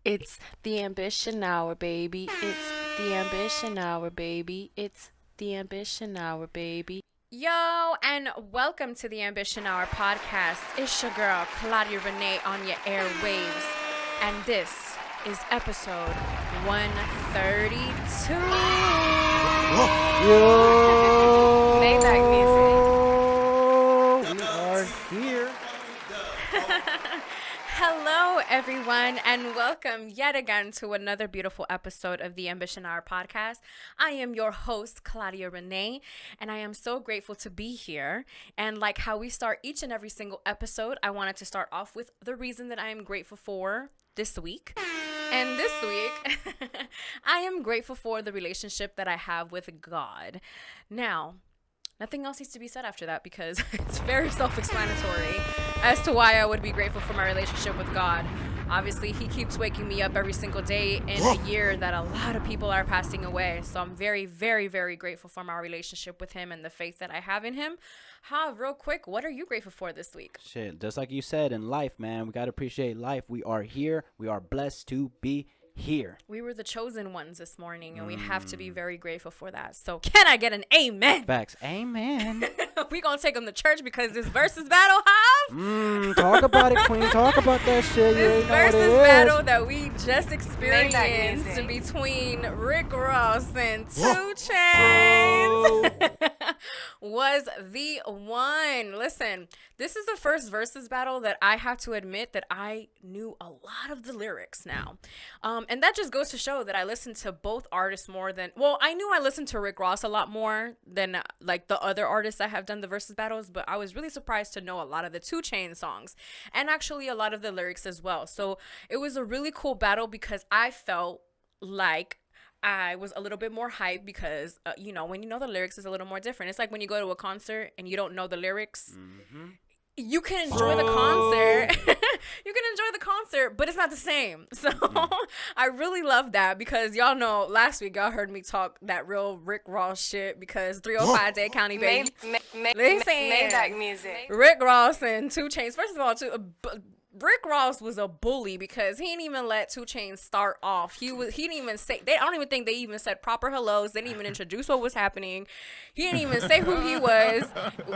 It's the ambition hour, baby. It's the ambition hour, baby. It's the ambition hour, baby. Yo, and welcome to the Ambition Hour podcast. It's your girl, Claudia Renee, on your airwaves. And this is episode 132. Yo! Maybach music. We are here. Hello, everyone, and welcome yet again to another beautiful episode of the Ambition Hour podcast. I am your host, Claudia Renee, and I am so grateful to be here. And like how we start each and every single episode, I wanted to start off with the reason that I am grateful for this week. And this week, I am grateful for the relationship that I have with God. Now, nothing else needs to be said after that because it's very self-explanatory as to why I would be grateful for my relationship with God. Obviously, he keeps waking me up every single day in a year that a lot of people are passing away. So I'm very, very, very grateful for my relationship with him and the faith that I have in him. Real quick, what are you grateful for this week? Shit, just like you said, in life, man, we got to appreciate life. We are here. We are blessed to be here. We were the chosen ones this morning, and we have to be very grateful for that. So can I get an amen? Facts. Amen. We gonna take them to church because this versus battle have. Talk about it, Queen. Talk about that shit. This versus battle that we just experienced between Rick Ross and 2 Chainz was the one. Listen, this is the first versus battle that I have to admit that I knew a lot of the lyrics now. And that just goes to show that I listen to both artists more than, well, I knew I listened to Rick Ross a lot more than like the other artists that have done the versus battles, but I was really surprised to know a lot of the 2 Chainz songs and actually a lot of the lyrics as well. So it was a really cool battle because I felt like I was a little bit more hyped because, when you know the lyrics is a little more different. It's like when you go to a concert and you don't know the lyrics. Mm-hmm. You can enjoy the concert. You can enjoy the concert, but it's not the same. So I really love that because y'all know last week y'all heard me talk that real Rick Ross shit because 305 Day County baby. Listen, Maybach music. Rick Ross and 2 Chainz. First of all, Rick Ross was a bully because he didn't even let 2 Chainz start off. He didn't even say, I don't even think they even said proper hellos. They didn't even introduce what was happening. He didn't even say who he was.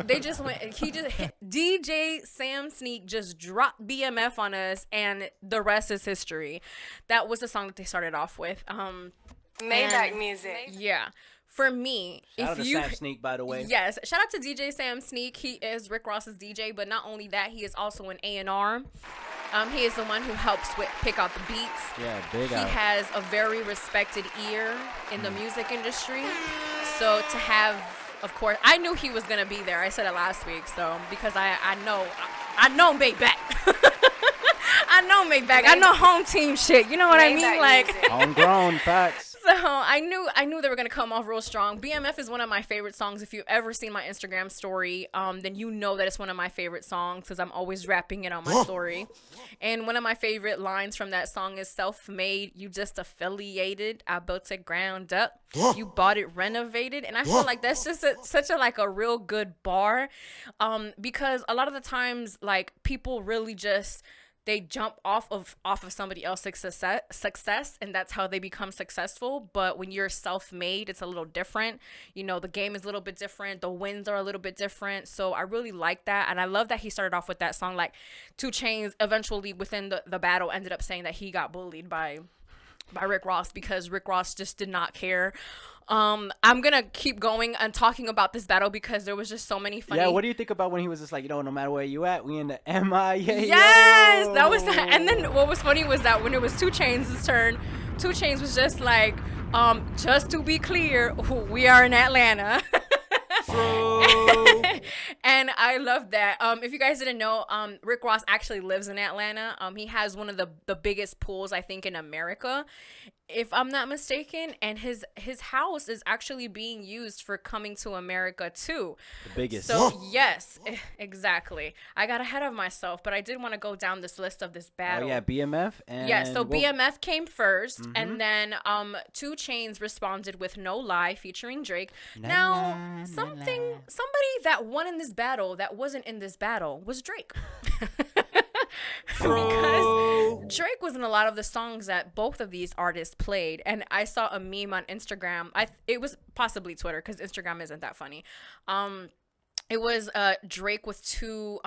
They just went, DJ Sam Sneak just dropped BMF on us and the rest is history. That was the song that they started off with. Maybach music. Yeah. For me, shout out to Sam Sneak, by the way. Yes, shout out to DJ Sam Sneak. He is Rick Ross's DJ, but not only that, he is also an A&R. He is the one who helps pick out the beats. Yeah, big He out. has a very respected ear in the music industry. So to have, of course, I knew he was gonna be there. I said it last week, so because I know Maybach. I know Maybach. I know home team shit. You know what I mean? Like homegrown facts. So I knew they were gonna come off real strong. BMF is one of my favorite songs. If you've ever seen my Instagram story, then you know that it's one of my favorite songs because I'm always rapping it on my story. And one of my favorite lines from that song is "Self-made, you just affiliated. I built it ground up. You bought it renovated." And I feel like that's just such a real good bar, because a lot of the times like people really just. They jump off of somebody else's success, and that's how they become successful. But when you're self-made, it's a little different. The game is a little bit different. The wins are a little bit different. So I really like that, and I love that he started off with that song. Like 2 Chainz eventually within the battle ended up saying that he got bullied by Rick Ross because Rick Ross just did not care. I'm gonna keep going and talking about this battle because there was just so many funny. Yeah, what do you think about when he was just like, no matter where you at, we in the MIA. Yes, that was that. And then what was funny was that when it was 2 Chainz' turn, 2 Chainz was just like, just to be clear, we are in Atlanta. And I love that. If you guys didn't know, Rick Ross actually lives in Atlanta. He has one of the biggest pools, I think, in America, if I'm not mistaken. And his house is actually being used for Coming to America too. The biggest. So yes, exactly. I got ahead of myself, but I did want to go down this list of this battle. Oh yeah, BMF. And yeah, so BMF came first, and then 2 Chainz responded with "No Lie" featuring Drake. Somebody that won in this battle that wasn't in this battle was Drake. Because Drake was in a lot of the songs that both of these artists played, and I saw a meme on Instagram. It was possibly Twitter because Instagram isn't that funny. It was Drake with two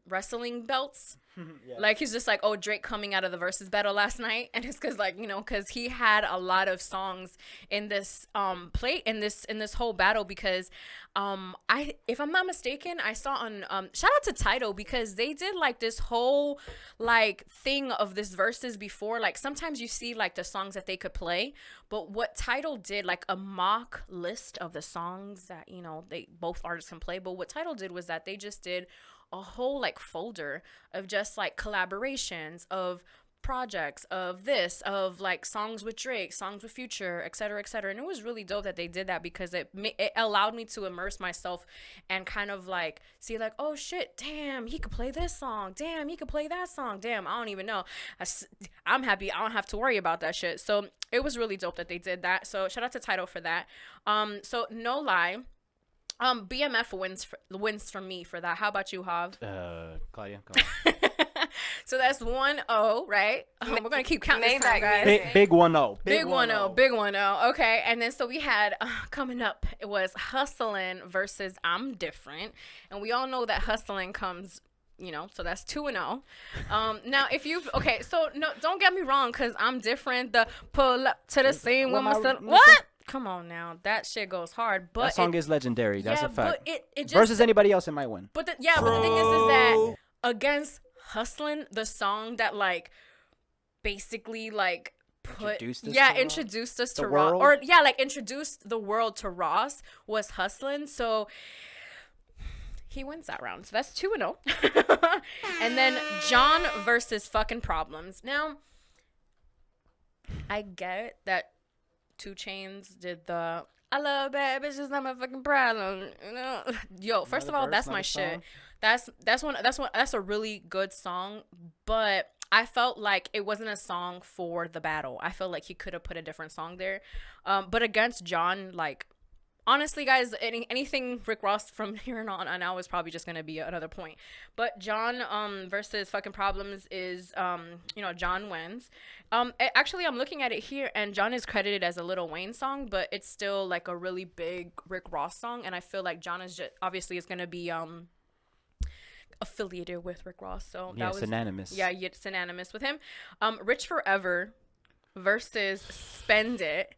wrestling belts. Yeah. Like he's just like, oh, Drake coming out of the Verzuz battle last night, and it's because like, you know, because he had a lot of songs in this in this whole battle, because if I'm not mistaken, I saw on shout out to Tidal, because they did like this whole like thing of this Verzuz before. Like sometimes you see like the songs that they could play, but what Tidal did, like a mock list of the songs that, you know, they both artists can play. But what Tidal did was that they just did a whole like folder of just like collaborations of projects of this, of like songs with Drake, songs with Future, etc., etc. And it was really dope that they did that, because it allowed me to immerse myself and kind of like see like, oh shit, damn, he could play this song, damn, he could play that song, damn, I don't even know. I'm happy I don't have to worry about that shit. So it was really dope that they did that. So shout out to Tidal for that. So no lie, BMF wins for me for that. How about you, Hav? Claudia, go on. So that's 1-0, right? We're gonna keep counting this time, guys. Big 1-0. Big 1-0. Big 1-0. Okay, and then so we had coming up. It was Hustlin' versus I'm Different, and we all know that Hustlin' comes. You know, so that's 2-0. Now, if you've so no, don't get me wrong, because I'm Different. The pull up to the scene with my son. What? Come on now, that shit goes hard. But that song is legendary. That's a fact. But it just, versus anybody else, it might win. But the thing is that against Hustlin', the song that like basically like introduced us to Ross, or like introduced the world to Ross, was Hustlin'. So he wins that round. So that's 2-0. And then John versus Fucking Problems. Now, I get that 2 Chainz did the I love bad bitches, not my fucking problem. You know? Yo, first of all, that's my shit. That's a really good song, but I felt like it wasn't a song for the battle. I felt like he could have put a different song there. But against John, like, honestly, guys, anything Rick Ross from here on out is probably just gonna be another point. But John versus Fucking Problems is John wins. Actually, I'm looking at it here, and John is credited as a Lil Wayne song, but it's still like a really big Rick Ross song, and I feel like John is just obviously is gonna be affiliated with Rick Ross, so that was synonymous. Yeah, it's synonymous with him. Rich Forever versus Spend It.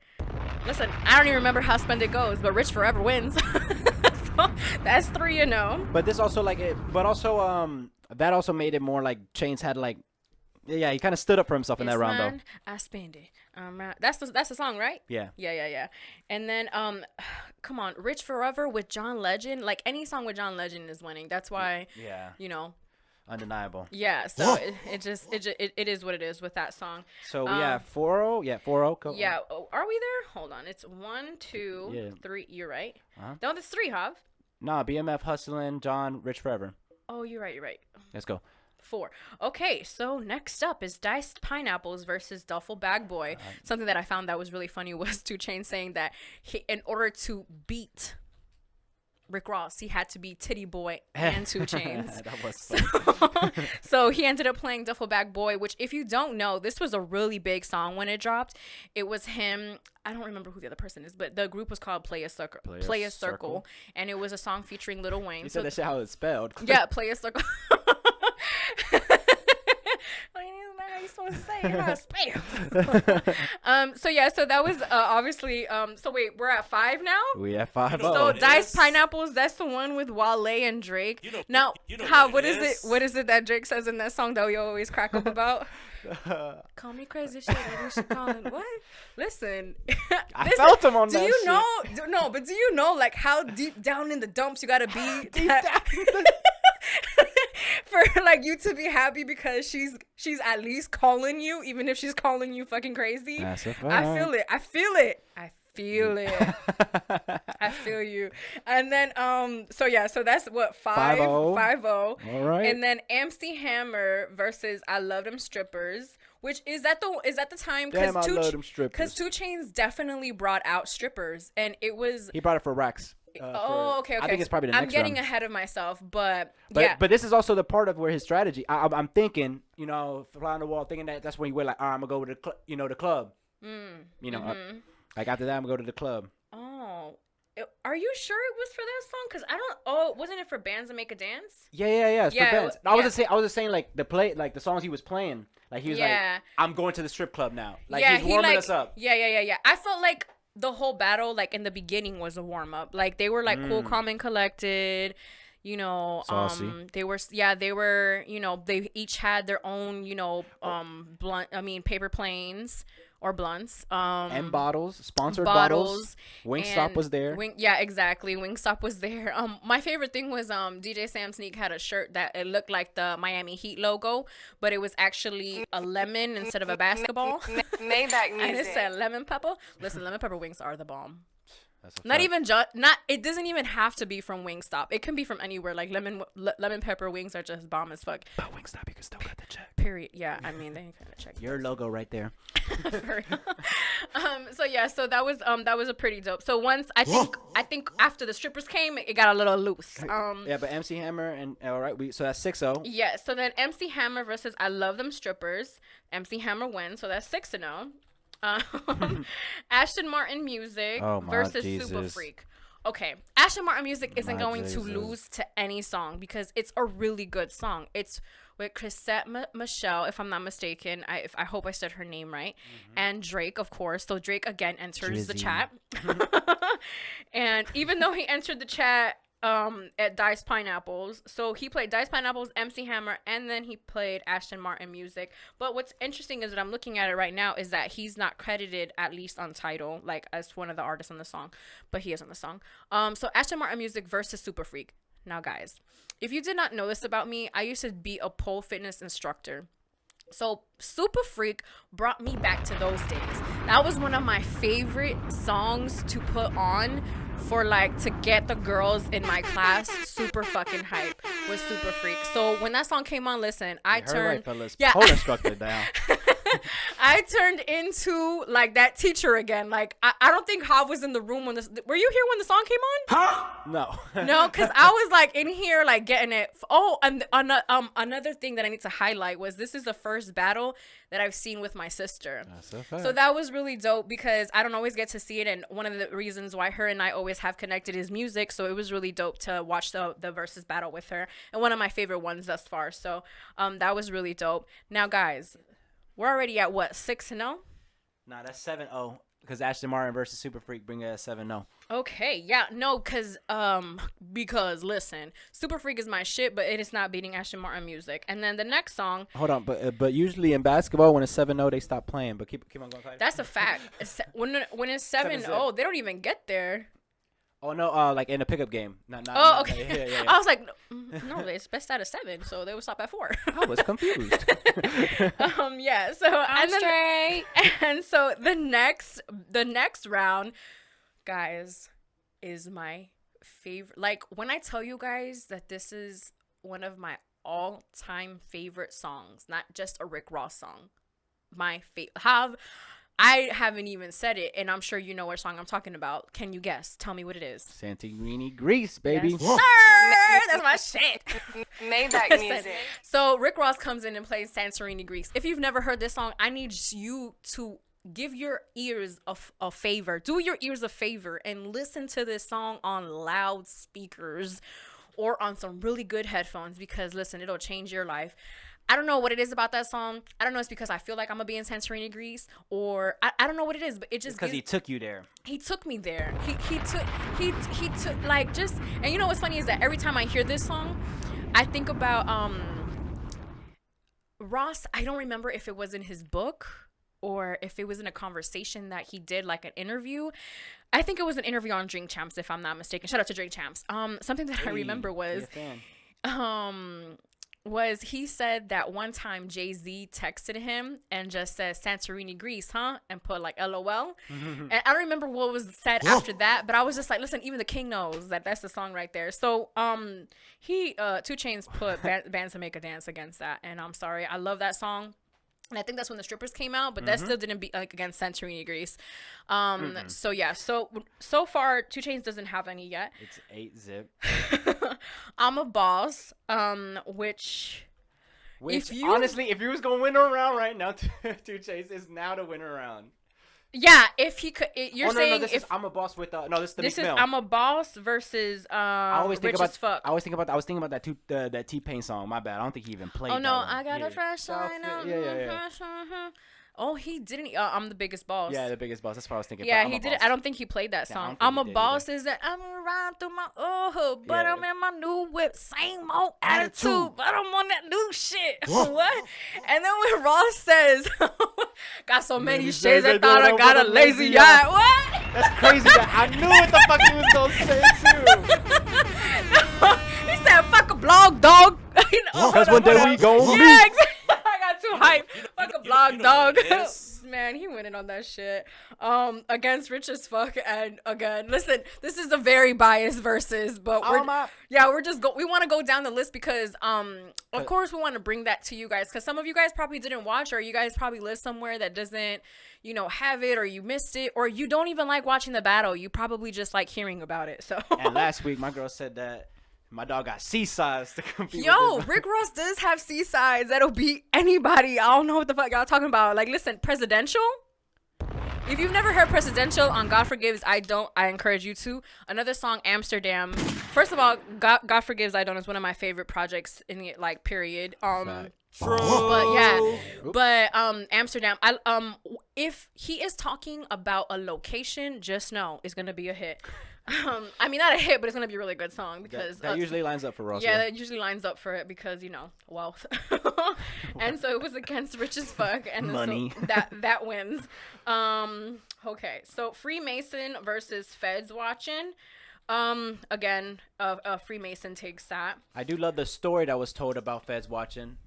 Listen, I don't even remember how Spend It goes, but Rich Forever wins. So that's 3-0. But this also that also made it more like Chainz had like, he kind of stood up for himself in that round though. I spend it. That's the song, right? Yeah. Yeah. And then come on, Rich Forever with John Legend. Like any song with John Legend is winning. That's why. Yeah. You know. Undeniable. Yeah, so it is what it is with that song. So we have 4-0. Yeah, 4-0. Yeah, are we there? Hold on. It's 1, 2, 3. You're right. No, there's 3, Hav. Nah, BMF, Hustlin', John, Rich Forever. Oh, you're right. Let's go. 4. Okay, so next up is Diced Pineapples versus Duffel Bag Boy. Something that I found that was really funny was 2 Chainz saying that in order to beat Rick Ross, he had to be Titty Boy and 2 Chainz. That was funny. So he ended up playing Duffel Bag Boy, which, if you don't know, this was a really big song when it dropped. It was him. I don't remember who the other person is, but the group was called Play a Circle, and it was a song featuring Lil Wayne. You said that's how it's spelled. Yeah, Play a Circle. How you supposed to say it? How it's spelled. So that was obviously so wait, we're at 5 now? We at 5. So Diced Pineapples, that's the one with Wale and Drake. What is it that Drake says in that song that we always crack up about? Call me crazy shit, you should call it what? Listen, I felt him on that. Do you know? But do you know like how deep down in the dumps you gotta be for like you to be happy because she's at least calling you, even if she's calling you fucking crazy? That's a fact. I feel it. I feel you. And then so that's what 5-0. 5-0. All right. And then MC Hammer versus I Love Them Strippers, which is at the time because 2 Chainz definitely brought out strippers, and it was he brought it for racks. Okay. I think it's probably the next I'm getting round. ahead of myself, but But this is also the part of where his strategy. I'm thinking, fly on the wall, thinking that's when you were like, all right, I'm gonna go to the club. Like after that, I'm gonna go to the club. Oh, are you sure it was for that song? Because I don't. Oh, wasn't it for Bands That Make a Dance? Yeah. It's for bands. Yeah. I was just saying like the songs he was playing. Like he was like, I'm going to the strip club now. Like he's warming us up. Yeah. I felt like the whole battle, like in the beginning, was a warm up. Like they were like cool, calm, and collected. Saucy. They were. They each had their own, paper planes or blunts. And sponsored bottles. Wingstop was there. Exactly. Wingstop was there. My favorite thing was DJ Sam Sneak had a shirt that it looked like the Miami Heat logo, but it was actually a lemon instead of a basketball. Maybach music. And it said lemon pepper. Listen, lemon pepper wings are the bomb. Not even it doesn't even have to be from Wingstop. It can be from anywhere. Like lemon pepper wings are just bomb as fuck. But Wingstop, you can still get the check. Period. Yeah, I mean they kind of check your logo right there. So that was a pretty dope. So once I think after the strippers came, it got a little loose. But MC Hammer and all right, so that's 6-0. Yeah. So then MC Hammer versus I Love Them Strippers. MC Hammer wins, so that's 6-0. Ashton Martin Music versus Super Freak. Okay, Ashton Martin Music isn't going to lose to any song because it's a really good song. It's with Chrisette Michelle, if I'm not mistaken. I hope I said her name right. And Drake, of course. So Drake again enters the chat. And even though he entered the chat at Diced Pineapples, so he played Diced Pineapples, MC Hammer, and then he played Ashton Martin Music. But what's interesting is that I'm looking at it right now is that he's not credited, at least on Tidal, like as one of the artists on the song, but he is on the song. So Ashton Martin Music versus Super Freak. Now guys, if you did not know this about me, I used to be a pole fitness instructor. So Super Freak brought me back to those days. That was one of my favorite songs to put on for to get the girls in my class super fucking hype with Super Freak. So when that song came on, listen, I turned pole instructor down. I turned into that teacher again. I don't think Hav was in the room when this. Were you here when the song came on? Huh? No. No, because I was in here getting it. Oh, and another thing that I need to highlight was this is the first battle that I've seen with my sister. That's a fact. So that was really dope because I don't always get to see it, and one of the reasons why her and I always have connected is music. So it was really dope to watch the versus battle with her, and one of my favorite ones thus far. So that was really dope. Now guys, we're already at what, 6-0? Nah, that's 7-0 because Ashton Martin versus Super Freak bring it at 7-0. Okay, yeah, no, because listen, Super Freak is my shit, but it is not beating Ashton Martin Music. And then the next song. Hold on, but usually in basketball when it's 7-0 they stop playing. But keep on going. That's a fact. When it's 7-0, they don't even get there. Oh no, like in a pickup game. Okay. Yeah. I was like, no, it's best out of 7, so they would stop at 4. I was confused. Yeah. So I'm straight. And so the next round, guys, is my favorite. When I tell you guys that this is one of my all-time favorite songs, not just a Rick Ross song. My favorite. I haven't even said it, and I'm sure you know what song I'm talking about. Can you guess? Tell me what it is. Santorini, Greece, baby. Yes, sir! That's my shit. Maybach music. So Rick Ross comes in and plays Santorini, Greece. If you've never heard this song, I need you to give your ears a favor. Do your ears a favor and listen to this song on loudspeakers or on some really good headphones because, listen, it'll change your life. I don't know what it is about that song. I don't know. It's because I feel like I'm gonna be in Santorini, Greece, or I don't know what it is, but it just because he took you there. He took me there. He took and you know what's funny is that every time I hear this song, I think about Ross. I don't remember if it was in his book or if it was in a conversation that he did, like an interview. I think it was an interview on Drink Champs, if I'm not mistaken. Shout out to Drink Champs. Something that I remember was he said that one time Jay-Z texted him and just said Santorini, Greece, huh? And put LOL. And I don't remember what was said after that, but I was just like, listen, even the king knows that that's the song right there. So 2 Chainz put Bands to Make a Dance against that, and I'm sorry, I love that song. And I think that's when the strippers came out, but that still didn't beat like against Santorini Grease. So yeah, so far 2 Chainz doesn't have any yet. It's 8-zip. I'm a Boss, which honestly, if he was gonna win a round right now, 2 Chainz is now to win a round. Yeah, if he could, saying this is I'm a Boss with this is the this Meek is Mill. I'm a Boss versus Rich as Fuck. I was thinking about that T-Pain song. My bad. I don't think he even played. Oh no, that one. I got a fresh line. Yeah. Oh, he didn't. I'm the biggest boss. Yeah, the biggest boss. That's what I was thinking. Yeah, he did it. I don't think he played that song. I'm a boss is that I'm riding through my old hood, but I'm in my new whip, same old attitude, but I'm on that new shit. What? And then when Ross says, got so many shades, I thought I got a lazy yacht. What? That's crazy. I knew what the fuck he was gonna say too. He said, "Fuck a blog, dog." Because one day we gon' meet. Yeah, exactly. I got too hype. Fuck a blog, dog. Man, he winning on that shit. Against Rich as Fuck, and again, listen, this is a very biased versus, but we want to go down the list because of course we want to bring that to you guys because some of you guys probably didn't watch, or you guys probably live somewhere that doesn't, have it, or you missed it, or you don't even like watching the battle. You probably just like hearing about it. So. And last week, my girl said that my dog got C-sides to compete. Yo, Rick Ross does have C-sides that'll beat anybody. I don't know what the fuck y'all talking about. Like, listen, Presidential. If you've never heard Presidential on God Forgives, I encourage you to. Another song, Amsterdam. First of all, God Forgives, I Don't is one of my favorite projects in the period. But yeah, but Amsterdam. If he is talking about a location, just know it's gonna be a hit. I mean, not a hit, but it's gonna be a really good song because that usually lines up for Ross. Yeah, that usually lines up for it because wealth. And so it was against Rich as Fuck, and money. So that wins. Okay, so Freemason versus Feds Watching. Again, Freemason takes that. I do love the story that was told about Feds Watching.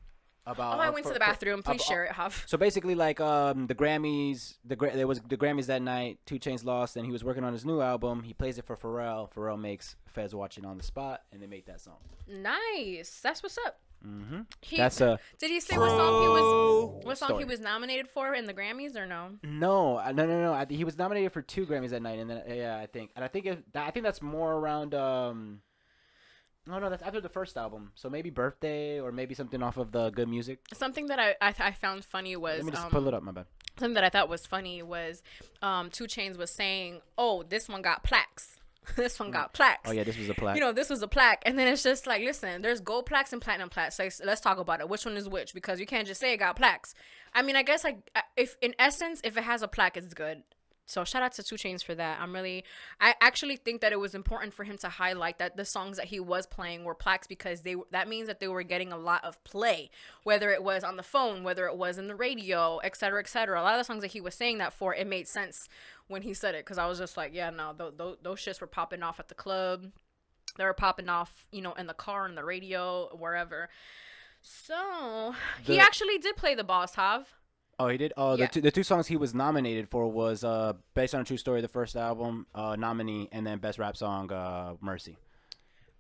I went to the bathroom. Please share it, Huff. So basically, like the Grammys, there was the Grammys that night. 2 Chainz lost, and he was working on his new album. He plays it for Pharrell. Pharrell makes Feds Watching on the spot, and they make that song. Nice. That's what's up. Mm-hmm. Did he say what song he was nominated for in the Grammys or no? No. He was nominated for 2 Grammys that night, and then I think that's more around. No, that's after the first album. So maybe Birthday or maybe something off of the Good Music. Something that I found funny was... Let me just pull it up, my bad. Something that I thought was funny was 2 Chainz was saying, oh, this one got plaques. This one got plaques. Oh, yeah, this was a plaque. This was a plaque. And then it's just like, listen, there's gold plaques and platinum plaques. Like, let's talk about it. Which one is which? Because you can't just say it got plaques. I mean, I guess like if in essence, if it has a plaque, it's good. So shout out to 2 Chainz for that. I actually think that it was important for him to highlight that the songs that he was playing were plaques because that means that they were getting a lot of play, whether it was on the phone, whether it was in the radio, et cetera, et cetera. A lot of the songs that he was saying that for, it made sense when he said it because I was just like, yeah, no, those shits were popping off at the club. They were popping off, in the car, on the radio, wherever. So he actually did play the Boss, Hav. Oh, he did? Oh, yeah. The two songs he was nominated for was Based on a True Story, the first album, nominee, and then Best Rap Song, Mercy.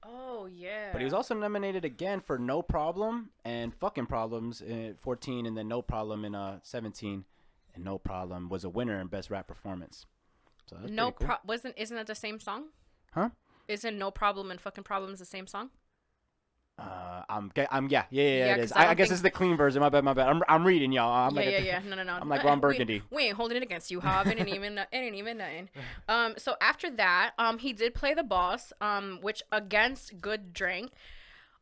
Oh, yeah. But he was also nominated again for No Problem and Fucking Problems in 14, and then No Problem in 17. And No Problem was a winner in Best Rap Performance. So that's cool. Isn't that the same song? Huh? Isn't No Problem and Fucking Problems the same song? Yeah, it is. I guess it's the clean version. My bad. I'm reading, y'all. No. I'm like Ron Burgundy. We ain't holding it against you, Hob. It ain't even nothing. So after that, he did play the Boss, which against Good Drink.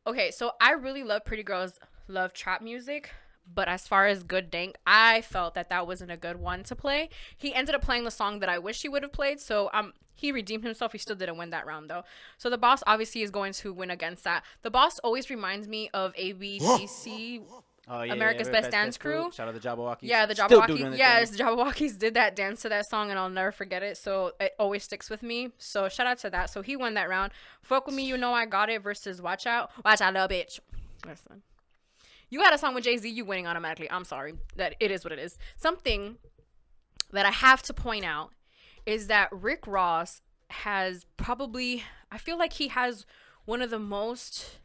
Okay, so I really love Pretty Girls Love Trap Music, but as far as Good Dank, I felt that wasn't a good one to play. He ended up playing the song that I wish he would have played, so he redeemed himself. He still didn't win that round, though. So the Boss obviously is going to win against that. The Boss always reminds me of ABDC, America's Best Dance Crew. Shout out to the Jabberwockies. Yeah, the Jabberwockies. Yes, the Jabberwockies did that dance to that song, and I'll never forget it. So it always sticks with me. So shout out to that. So he won that round. Fuck With Me, You Know I Got It versus Watch Out. Watch Out, little bitch. Listen. You had a song with Jay-Z, you winning automatically. I'm sorry. That it is what it is. Something that I have to point out is that Rick Ross has probably, I feel like he has one of the most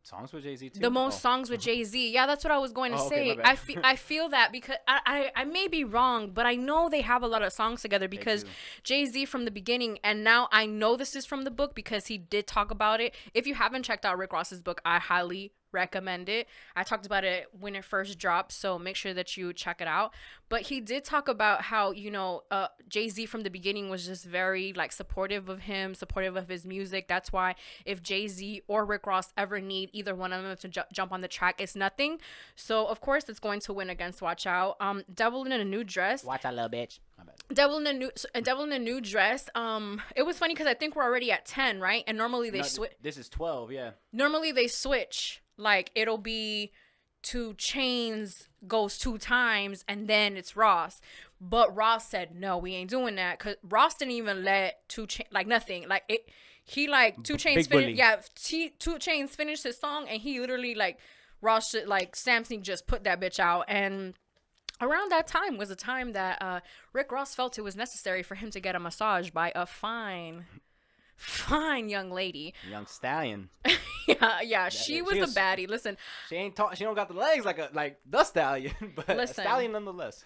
songs with Jay-Z too? The most songs with Jay-Z. Yeah, that's what I was going to say. Okay, my bad. I feel that because I may be wrong, but I know they have a lot of songs together because Jay-Z from the beginning, and now I know this is from the book because he did talk about it. If you haven't checked out Rick Ross's book, I highly recommend it. I talked about it when it first dropped, so make sure that you check it out. But he did talk about how, you know, Jay-Z from the beginning was just very like supportive of him, supportive of his music. That's why if Jay-Z or Rick Ross ever need either one of them to jump on the track, it's nothing. So of course it's going to win against Watch Out. Devil in a New Dress. Watch Out, little bitch. My bad. Devil in a New Dress. It was funny because I think we're already at 10, right? And normally they switch. This is 12, yeah. Normally they switch. Like it'll be 2 Chainz goes 2 times and then it's Ross. But Ross said, no, we ain't doing that. Cause Ross didn't even let 2 Chainz, like nothing. Like it, he like 2 Chainz finished. Yeah, 2 Chainz finished his song and he literally like Ross should like Samson just put that bitch out. And around that time was a time that Rick Ross felt it was necessary for him to get a massage by a fine young lady. Young stallion. yeah, she was a baddie. Listen, she don't got the legs like the stallion, but listen, a stallion nonetheless.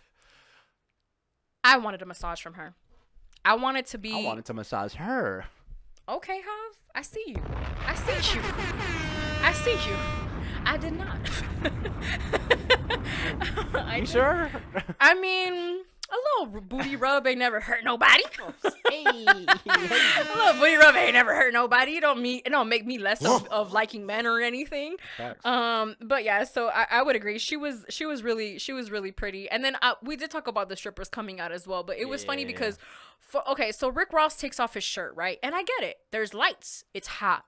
I wanted a massage from her. I wanted to massage her. Okay, Hav, I see you. I did not. You sure? I mean, a little booty rub ain't never hurt nobody. Hey. A little booty rub ain't never hurt nobody. It don't make me less of liking men or anything. Facts. But yeah, so I would agree. She was really pretty. And then we did talk about the strippers coming out as well. But it was funny because, so Rick Ross takes off his shirt, right? And I get it. There's lights. It's hot.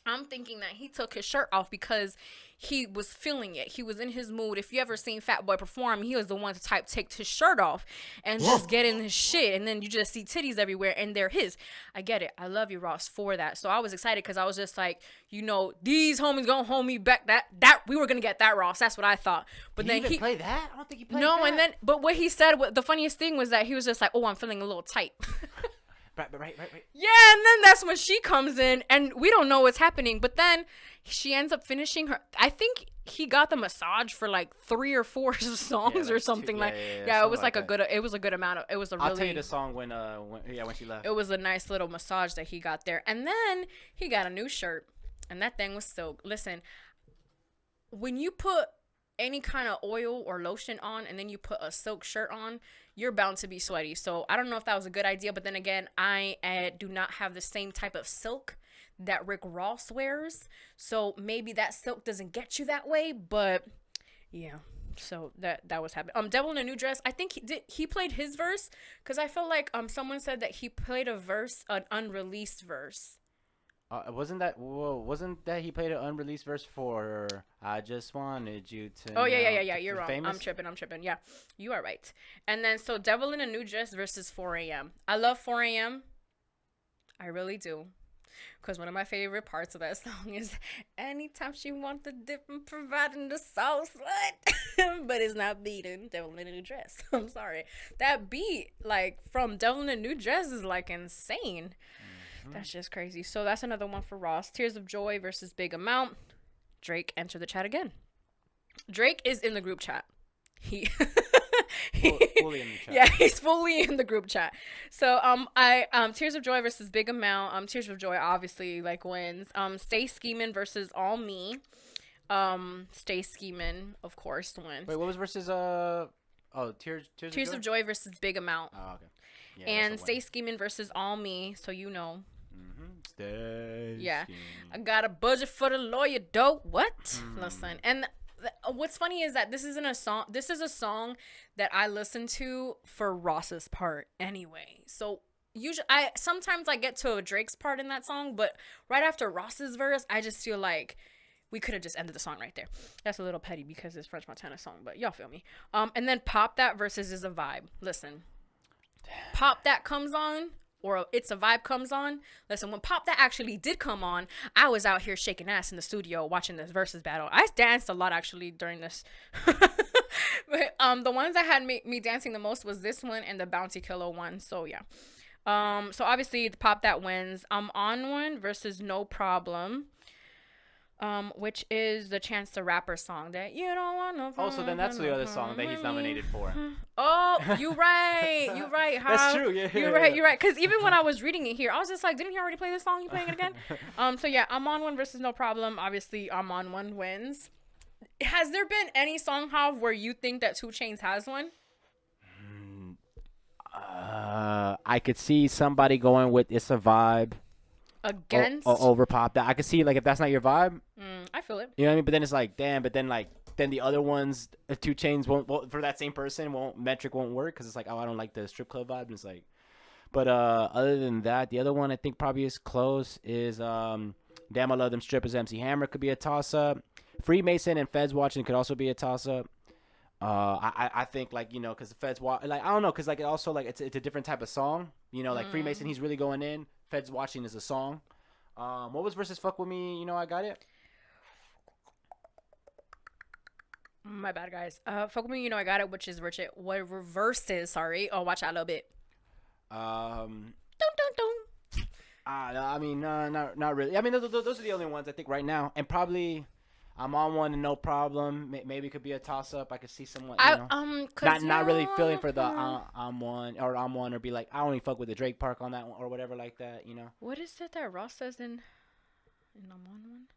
I'm thinking that he took his shirt off because he was feeling it. He was in his mood. If you ever seen Fat Boy perform, he was the one to take his shirt off and just get in his shit. And then you just see titties everywhere and they're his. I get it. I love you, Ross, for that. So I was excited because I was just like, you know, these homies gonna hold me back. That we were gonna get that, Ross. That's what I thought. But Did then he play that? I don't think he played that. No, and then but what he said, the funniest thing was that he was just like, oh, I'm feeling a little tight. Right. Yeah, and then that's when she comes in, and we don't know what's happening. But then she ends up finishing her. I think he got the massage for like 3 or 4 songs or something it was like a good. It was a good amount of. It was a really. I'll tell you the song when she left. It was a nice little massage that he got there, and then he got a new shirt, and that thing was silk. Listen, when you put any kind of oil or lotion on and then you put a silk shirt on, you're bound to be sweaty. So I don't know if that was a good idea, but then again, I do not have the same type of silk that Rick Ross wears, so maybe that silk doesn't get you that way. But yeah, so that was happening. Devil in a New Dress, I think he played his verse, because I feel like someone said that he played an unreleased verse. Wasn't that he played an unreleased verse for I Just Wanted You to Oh, yeah. You're wrong. Famous? I'm tripping. Yeah, you are right. And then, so Devil in a New Dress versus 4 a.m. I love 4 a.m. I really do. Because one of my favorite parts of that song is anytime she wants to dip and providing the sauce, what? But it's not beating Devil in a New Dress. I'm sorry. That beat, like, from Devil in a New Dress is, like, insane. That's just crazy. So that's another one for Ross. Tears of Joy versus Big Amount. Drake enter the chat again. Drake is in the group chat. Fully in the chat. Yeah, he's fully in the group chat. So Tears of Joy versus Big Amount. Tears of Joy obviously like wins. Stay Scheming versus All Me. Stay Scheming of course wins. Wait, what was versus Tears of Joy versus Big Amount. Oh, okay. Yeah, and Stay Scheming versus All Me, so you know. Stay yeah. scheming. I got a budget for the lawyer, dope. What? Listen. And what's funny is that this is a song that I listen to for Ross's part anyway. So usually sometimes I get to Drake's part in that song, but right after Ross's verse, I just feel like we could have just ended the song right there. That's a little petty because it's French Montana song, but y'all feel me. And then Pop That versus Is a Vibe. Listen. Pop That comes on, or It's a Vibe comes on. Listen, when Pop That actually did come on, I was out here shaking ass in the studio watching this versus battle. I danced a lot actually during this. But the ones that had me dancing the most was this one and the Bounty Killer one. So yeah. So obviously the Pop That wins. On One versus No Problem. which is the Chance the Rapper song that you don't want no. Oh, so then that's the other song that he's nominated for. Oh, you right. That's true. Yeah, You're right. Because even when I was reading it here, I was just like, didn't he already play this song? You playing it again? So yeah, I'm on one versus No Problem. Obviously, I'm on one wins. Has there been any song, Hav, where you think that 2 Chainz has one? I could see somebody going with It's a Vibe. Against? Over Pop. That I could see, like, if that's not your vibe. I feel it. You know what I mean? But then it's like, damn, but then, like, then the other ones, 2 Chainz won't for that same person, metric won't work because it's like, oh, I don't like the strip club vibe. And it's like, but other than that, the other one I think probably is close is Damn I Love Them Strippers. MC Hammer could be a toss-up. Freemason and Feds Watching could also be a toss-up. I think, like, you know, because the Feds watch, like, I don't know, because, like, it also, like, it's a different type of song, you know, like Freemason, he's really going in. Feds Watching is a song. What was versus Fuck With Me, You Know I Got It? My bad, guys. Fuck With Me, You Know I Got It, which is Richard. What Versus, sorry. Oh, watch out a little bit. Dun. No, I mean, not really. I mean, those are the only ones I think right now, and probably I'm on one and No Problem. Maybe it could be a toss up. I could see someone, you know, not really feeling for the I'm one or be like, I only fuck with the Drake Park on that one or whatever like that, you know. What is it that Ross says in I'm on one?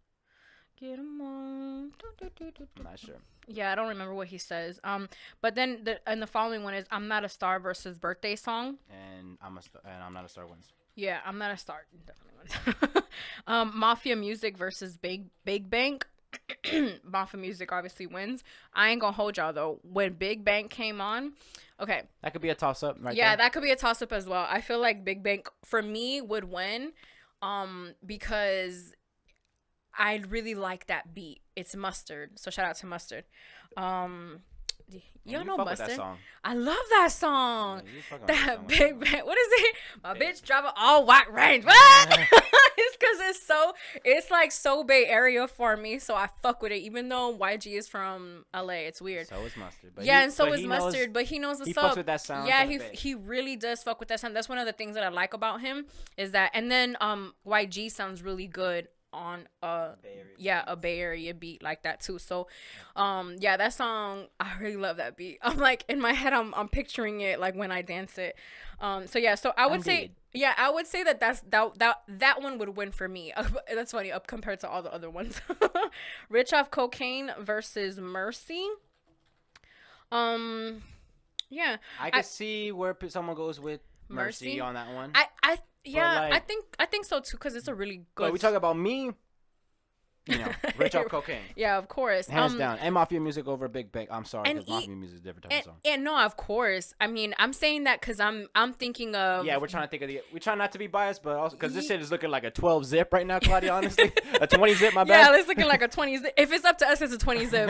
Get 'em on. I'm not sure. Yeah, I don't remember what he says. But then the following one is I'm Not a Star versus Birthday Song. And I'm Not a Star wins. Yeah, I'm Not a Star definitely wins. Mafia Music versus Big Bank. Mafia Music obviously wins. I ain't gonna hold y'all though. When Big Bank came on, okay, that could be a toss up, right? Yeah, there. that could be a toss up as well. I feel like Big Bank for me would win, because I really like that beat. It's Mustard, so shout out to Mustard. You know Mustard. That song. I love that song. Yeah, that Big Bang. What is it? My bitch drive an all white Range. What? It's because it's like so Bay Area for me, so I fuck with it. Even though YG is from LA, it's weird. So is Mustard. But yeah, and so is Mustard, but he knows what's up. He fucks with that sound. Yeah, he really does fuck with that sound. That's one of the things that I like about him is that. And then YG sounds really good on a Bay Area beat like that too. So yeah, that song, I really love that beat. I'm like, in my head I'm picturing it like when I dance it. So yeah, so I would say that one would win for me. That's funny up compared to all the other ones. Rich Off Cocaine versus Mercy. Yeah, I could see where someone goes with Mercy on that one. Yeah, like, I think so too, because it's a really good. We talk about me, you know, Rich Off Cocaine. Yeah, of course. Hands down. And Mafia Music over Big Bang. I'm sorry, because Mafia Music is a different type of song. And no, of course. I mean, I'm saying that because I'm thinking of. Yeah, we're trying to think of we try not to be biased, but also because this shit is looking like a 12 zip right now, Claudia. Honestly, a 20 zip. My bad. Yeah, it's looking like a 20 zip. If it's up to us, it's a 20 zip.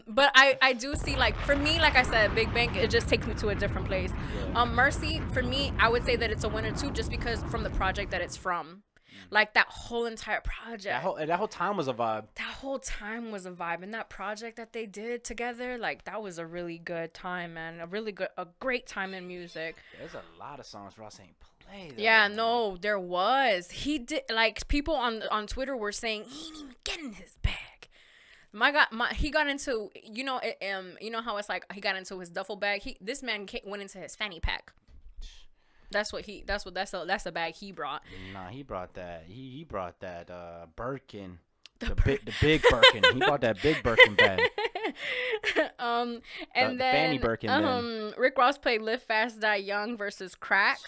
But I do see, like, for me, like I said, Big Bang, it just takes me to a different place. Yeah. Mercy, for me, I would say that it's a winner too, just because from the project that it's from. Like, that whole entire project. That whole time was a vibe. That whole time was a vibe. And that project that they did together, like, that was a really good time, man. A great time in music. There's a lot of songs Ross ain't played. Yeah, no, there was. He did, like, people on Twitter were saying, he ain't even getting his bag. He got into, you know how it's like, he got into his duffel bag. This man went into his fanny pack. That's a bag he brought. Nah, he brought that. He brought that Birkin. The big Birkin. He bought that big Birkin bag. And then Fanny Birkin. Rick Ross played Live Fast Die Young versus Crack.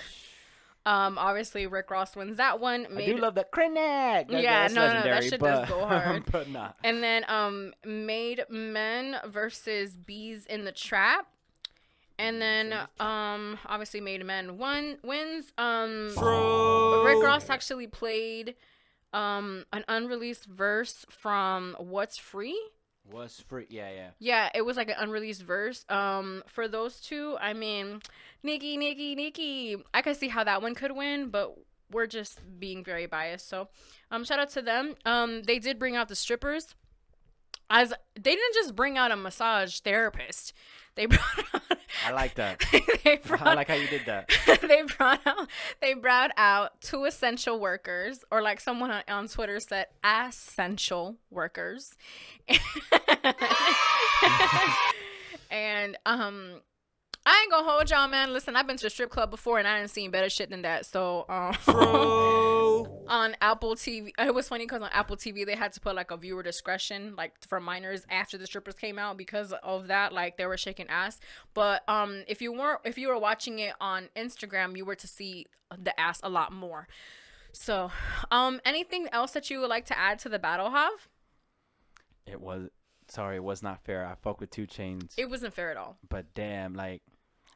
Obviously Rick Ross wins that one. I do love that Krenak. That's legendary, that shit does go hard. But not. And then Made Men versus Bees in the Trap. And then, obviously, Made Men wins. Rick Ross actually played an unreleased verse from What's Free. What's Free? Yeah. Yeah, it was like an unreleased verse. For those two, I mean, Nikki. I can see how that one could win, but we're just being very biased. So, shout out to them. They did bring out the strippers. as they didn't just bring out a massage therapist. They brought out, I like that. I like how you did that. they brought out 2 essential workers, or like someone on Twitter said, essential workers. And I ain't gonna hold y'all, man. Listen, I've been to a strip club before and I didn't seen better shit than that. So on Apple TV, it was funny because on Apple TV they had to put like a viewer discretion, like for minors, after the strippers came out because of that. Like they were shaking ass. But if you were watching it on Instagram, you were to see the ass a lot more. So anything else that you would like to add to the battle, Hav? It was not fair. I fuck with 2 Chainz. It wasn't fair at all. But damn, like,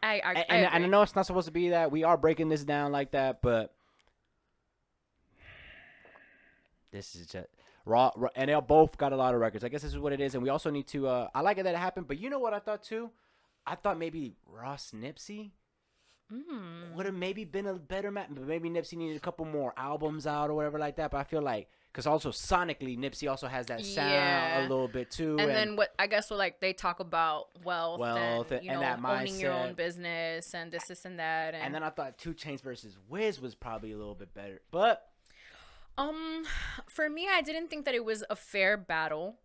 and I know it's not supposed to be that. We are breaking this down like that, but this is just raw. And they both got a lot of records. I guess this is what it is. And we also need to. I like it that it happened. But you know what I thought too? I thought maybe Ross Nipsey would have maybe been a better match. But maybe Nipsey needed a couple more albums out or whatever like that. But I feel like, because also sonically, Nipsey also has that sound a little bit too. And then what like they talk about wealth and you know, that owning your mindset. own business and this and that. And then I thought 2 Chainz versus Wiz was probably a little bit better. But for me, I didn't think that it was a fair battle.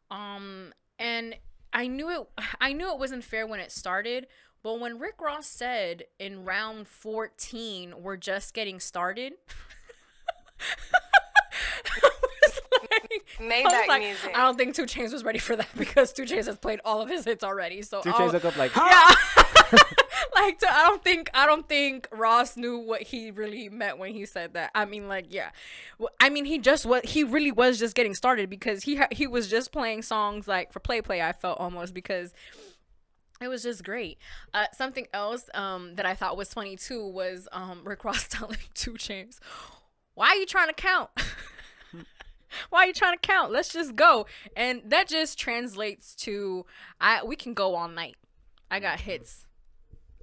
And I knew it wasn't fair when it started. But when Rick Ross said in round 14, we're just getting started. Music. I don't think 2 Chainz was ready for that because 2 Chainz has played all of his hits already. So 2 Chainz look up like, yeah. Like, I don't think Ross knew what he really meant when he said that. I mean, like, yeah. I mean, he really was just getting started because he was just playing songs like for play. I felt almost because it was just great. Something else that I thought was funny too was Rick Ross telling 2 Chainz, "Why are you trying to count? Why are you trying to count? Let's just go." And that just translates to we can go all night. I got hits.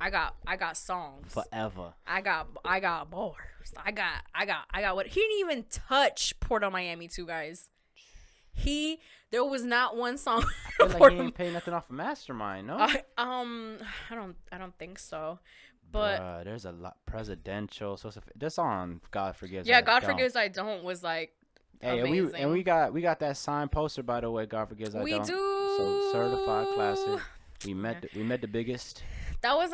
I got songs. Forever. I got bars. I got what he didn't even touch Port of Miami 2, guys. There was not one song. I feel like he ain't paying nothing off of Mastermind, no? I don't think so. But there's a lot presidential. So this on God Forgives. Yeah, God Forgives I Don't was like hey, amazing. and we got that signed poster, by the way. God Forgives I Don't. We do. So certified classic. We met the biggest. That was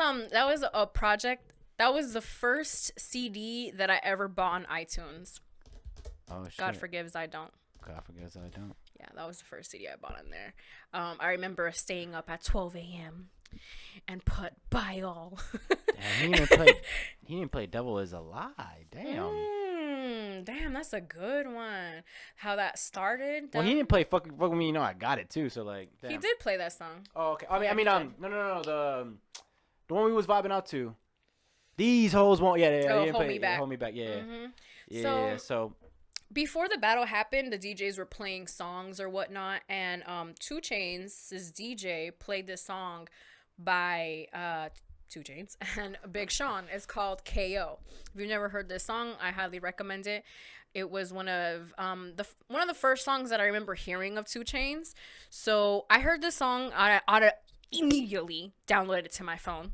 a project. That was the first CD that I ever bought on iTunes. Oh shit. God Forgives I Don't. God Forgives I Don't. Yeah, that was the first CD I bought on there. I remember staying up at 12 a.m. and put Buy All. Damn, he didn't play Devil Is a Lie. Damn. Damn, that's a good one. How that started. Well, he didn't play fuck me, you know I got it too. So like, damn. He did play that song. Oh, okay. No. The one we was vibing out to. These hoes won't. Yeah. Oh, he didn't Hold play, Me Back. Hold Me Back. Yeah. Mm-hmm. Yeah. So before the battle happened, the DJs were playing songs or whatnot, and 2 Chainz's DJ played this song by 2 Chainz and Big Sean. It's called KO. If you've never heard this song, I highly recommend it. It was one of the first songs that I remember hearing of 2 Chainz. So I heard this song, I immediately downloaded it to my phone.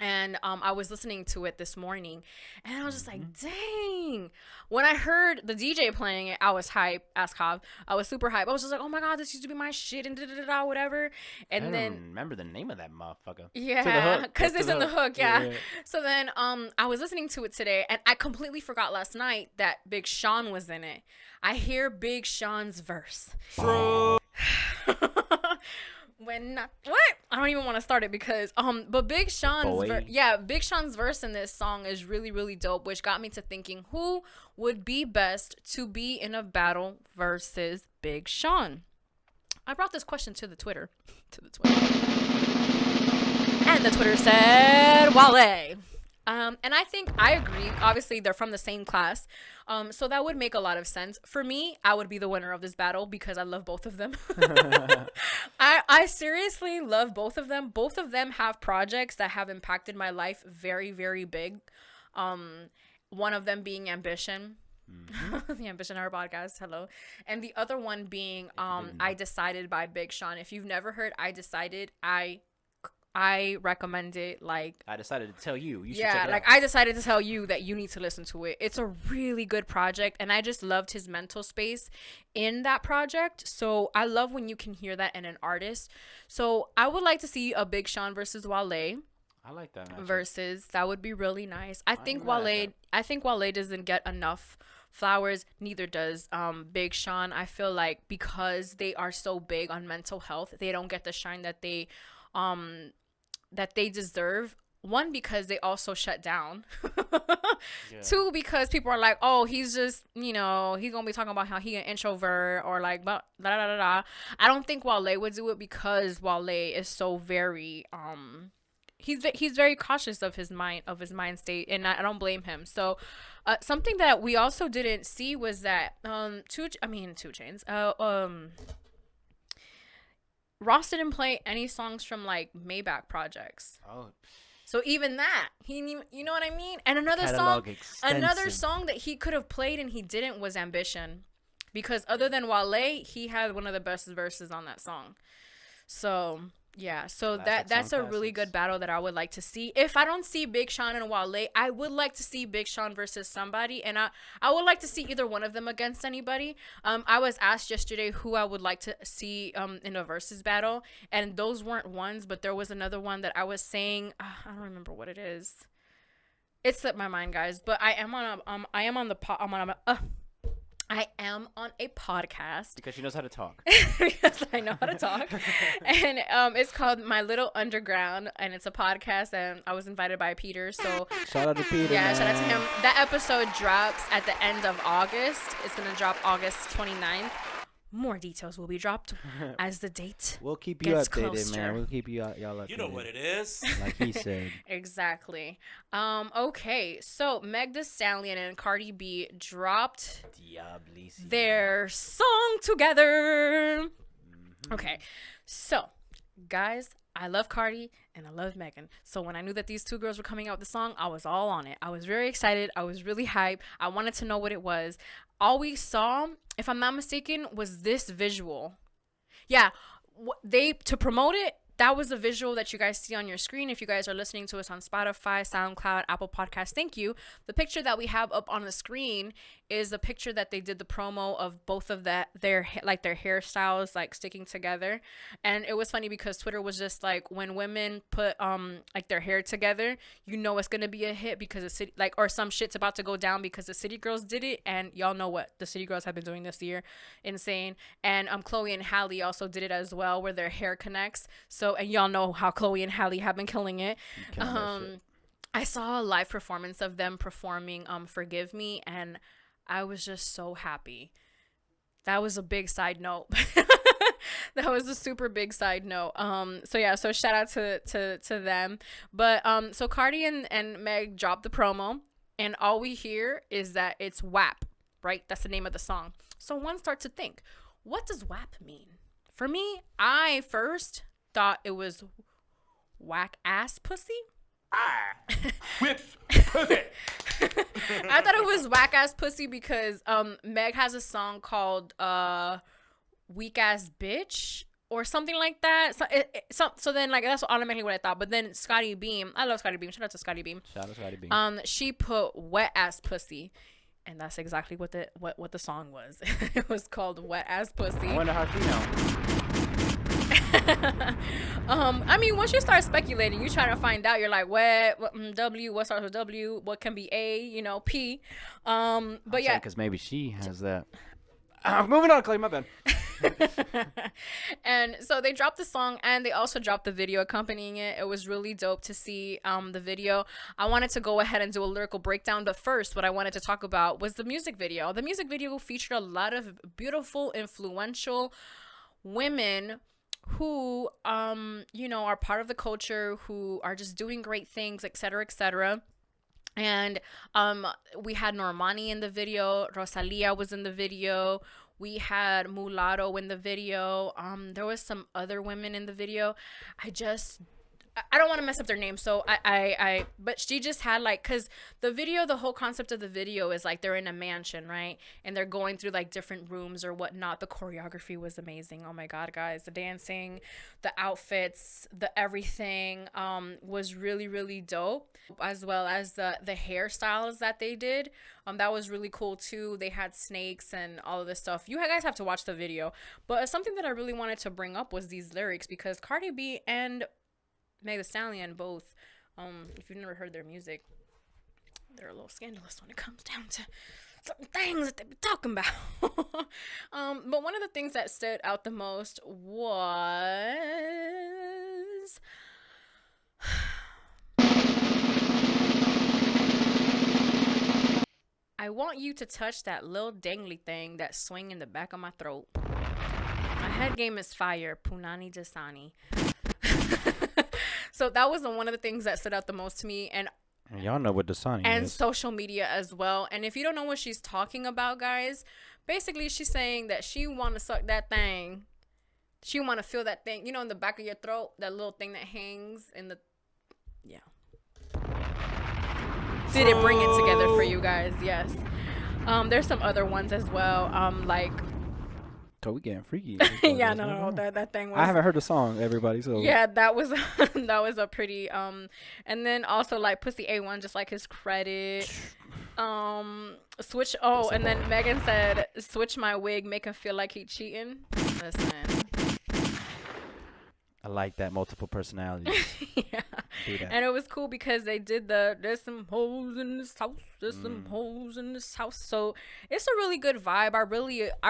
And I was listening to it this morning, and I was just like, dang. When I heard the DJ playing it, I was hype, as Cobb. I was super hype. I was just like, oh my God, this used to be my shit, and da-da-da-da, whatever. And I then don't remember the name of that motherfucker. Yeah, because it's in the hook, yeah. Yeah. So then I was listening to it today, and I completely forgot last night that Big Sean was in it. I hear Big Sean's verse. What? I don't even want to start it because but Big Sean's Big Sean's verse in this song is really, really dope, which got me to thinking who would be best to be in a battle versus Big Sean. I brought this question to the Twitter. And the Twitter said Wale. And I think I agree. Obviously, they're from the same class. So that would make a lot of sense. For me, I would be the winner of this battle because I love both of them. I seriously love both of them. Both of them have projects that have impacted my life very, very big. One of them being Ambition. The Ambition Hour podcast. Hello. And the other one being I Decided by Big Sean. If you've never heard I Decided, I recommend it. Like, I decided to tell you. You should check it out. I decided to tell you that you need to listen to it. It's a really good project, and I just loved his mental space in that project. So I love when you can hear that in an artist. So I would like to see a Big Sean versus Wale. I like that matchup. Versus, that would be really nice. I think Wale doesn't get enough flowers. Neither does Big Sean. I feel like because they are so big on mental health, they don't get the shine that they deserve. One, because they also shut down. Yeah. Two, because people are like, oh, he's just, he's gonna be talking about how he an introvert or like blah, blah, blah, blah. I don't think Wale would do it because Wale is so very he's very cautious of his mind state, and I don't blame him. So something that we also didn't see was that 2 Chainz Ross didn't play any songs from like Maybach projects. Oh, so even that, you know what I mean? And another song that he could have played and he didn't was Ambition, because other than Wale, he had one of the best verses on that song. So yeah, so that's a really good battle that I would like to see. If I don't see Big Sean and Wale, I would like to see Big Sean versus somebody, and I would like to see either one of them against anybody. I was asked yesterday who I would like to see in a versus battle, and those weren't ones, but there was another one that I was saying. I don't remember what it is. It slipped my mind, guys. But I am on a podcast. Because she knows how to talk. Because I know how to talk. And it's called My Little Underground, and it's a podcast, and I was invited by Peter. So shout out to Peter. Yeah, shout out to him. That episode drops at the end of August. It's going to drop August 29th. More details will be dropped as the date We'll keep you updated, closer. man. We'll keep y'all updated. You know what it is. Like he said. Exactly. Okay, so Meg Thee Stallion and Cardi B dropped their song together. Mm-hmm. Okay, so guys, I love Cardi and I love Megan. So when I knew that these two girls were coming out with the song, I was all on it. I was very excited. I was really hyped. I wanted to know what it was. All we saw, if I'm not mistaken, was this visual. Yeah, to promote it, that was a visual that you guys see on your screen. If you guys are listening to us on Spotify, SoundCloud, Apple Podcasts, thank you. The picture that we have up on the screen is a picture that they did the promo of both of their hairstyles like sticking together. And it was funny because Twitter was just like, when women put like their hair together, you know it's gonna be a hit because the city, like, or some shit's about to go down because the City Girls did it, and y'all know what the City Girls have been doing this year, insane. And Chloe and Halle also did it as well, where their hair connects. So, and y'all know how Chloe and Halle have been killing it. I saw a live performance of them performing Forgive Me, and I was just so happy. That was a big side note. That was a super big side note. So shout out to them. But so Cardi and Meg dropped the promo, and all we hear is that it's WAP, right? That's the name of the song. So one starts to think, what does WAP mean? For me, I first thought it was whack ass pussy. Whips pussy. I thought it was whack ass pussy because Meg has a song called Weak Ass Bitch or something like that. So then like that's automatically what I thought. But then Scotty Beam, I love Scotty Beam. Shout out to Scotty Beam. Shout out to Scotty Beam. She put Wet Ass Pussy. And that's exactly what the song was. It was called Wet Ass Pussy. I wonder how she know. I mean, once you start speculating, you try to find out. You're like, what W? What starts with W? What can be A? P. But yeah, because maybe she has that. Moving on, Clay. My bad. And so they dropped the song, and they also dropped the video accompanying it. It was really dope to see the video. I wanted to go ahead and do a lyrical breakdown, but first what I wanted to talk about was the music video. The music video featured a lot of beautiful, influential women who are part of the culture, who are just doing great things, etc., etc. And we had Normani in the video. Rosalia was in the video. We had Mulatto in the video. There was some other women in the video. I don't want to mess up their name, so but she just had like, cause the whole concept of the video is like they're in a mansion, right? And they're going through like different rooms or whatnot. The choreography was amazing. Oh my God, guys, the dancing, the outfits, the everything, was really, really dope, as well as the hairstyles that they did. That was really cool too. They had snakes and all of this stuff. You guys have to watch the video. But something that I really wanted to bring up was these lyrics, because Cardi B and Meg Thee Stallion both, if you've never heard their music, they're a little scandalous when it comes down to certain things that they be talking about. But one of the things that stood out the most was I want you to touch that little dangly thing that swing in the back of my throat. My head game is fire. Punani Jasani. So that was one of the things that stood out the most to me, and y'all know what Dasani and is. social media as well. And if you don't know what she's talking about, guys, basically she's saying that she want to suck that thing. She want to feel that thing, in the back of your throat, that little thing that hangs in the, yeah. Did it bring it together for you guys? Yes. There's some other ones as well. Like. So we getting freaky. Yeah, no, that thing was. I haven't heard the song, everybody. So yeah, that was that was a pretty and then also like Pussy A1, just like his credit. Switch. Oh, and then Megan said, "Switch my wig, make him feel like he cheating." Listen. I like that multiple personality. Yeah. And it was cool because they did there's some hoes in this house, some hoes in this house. So it's a really good vibe. I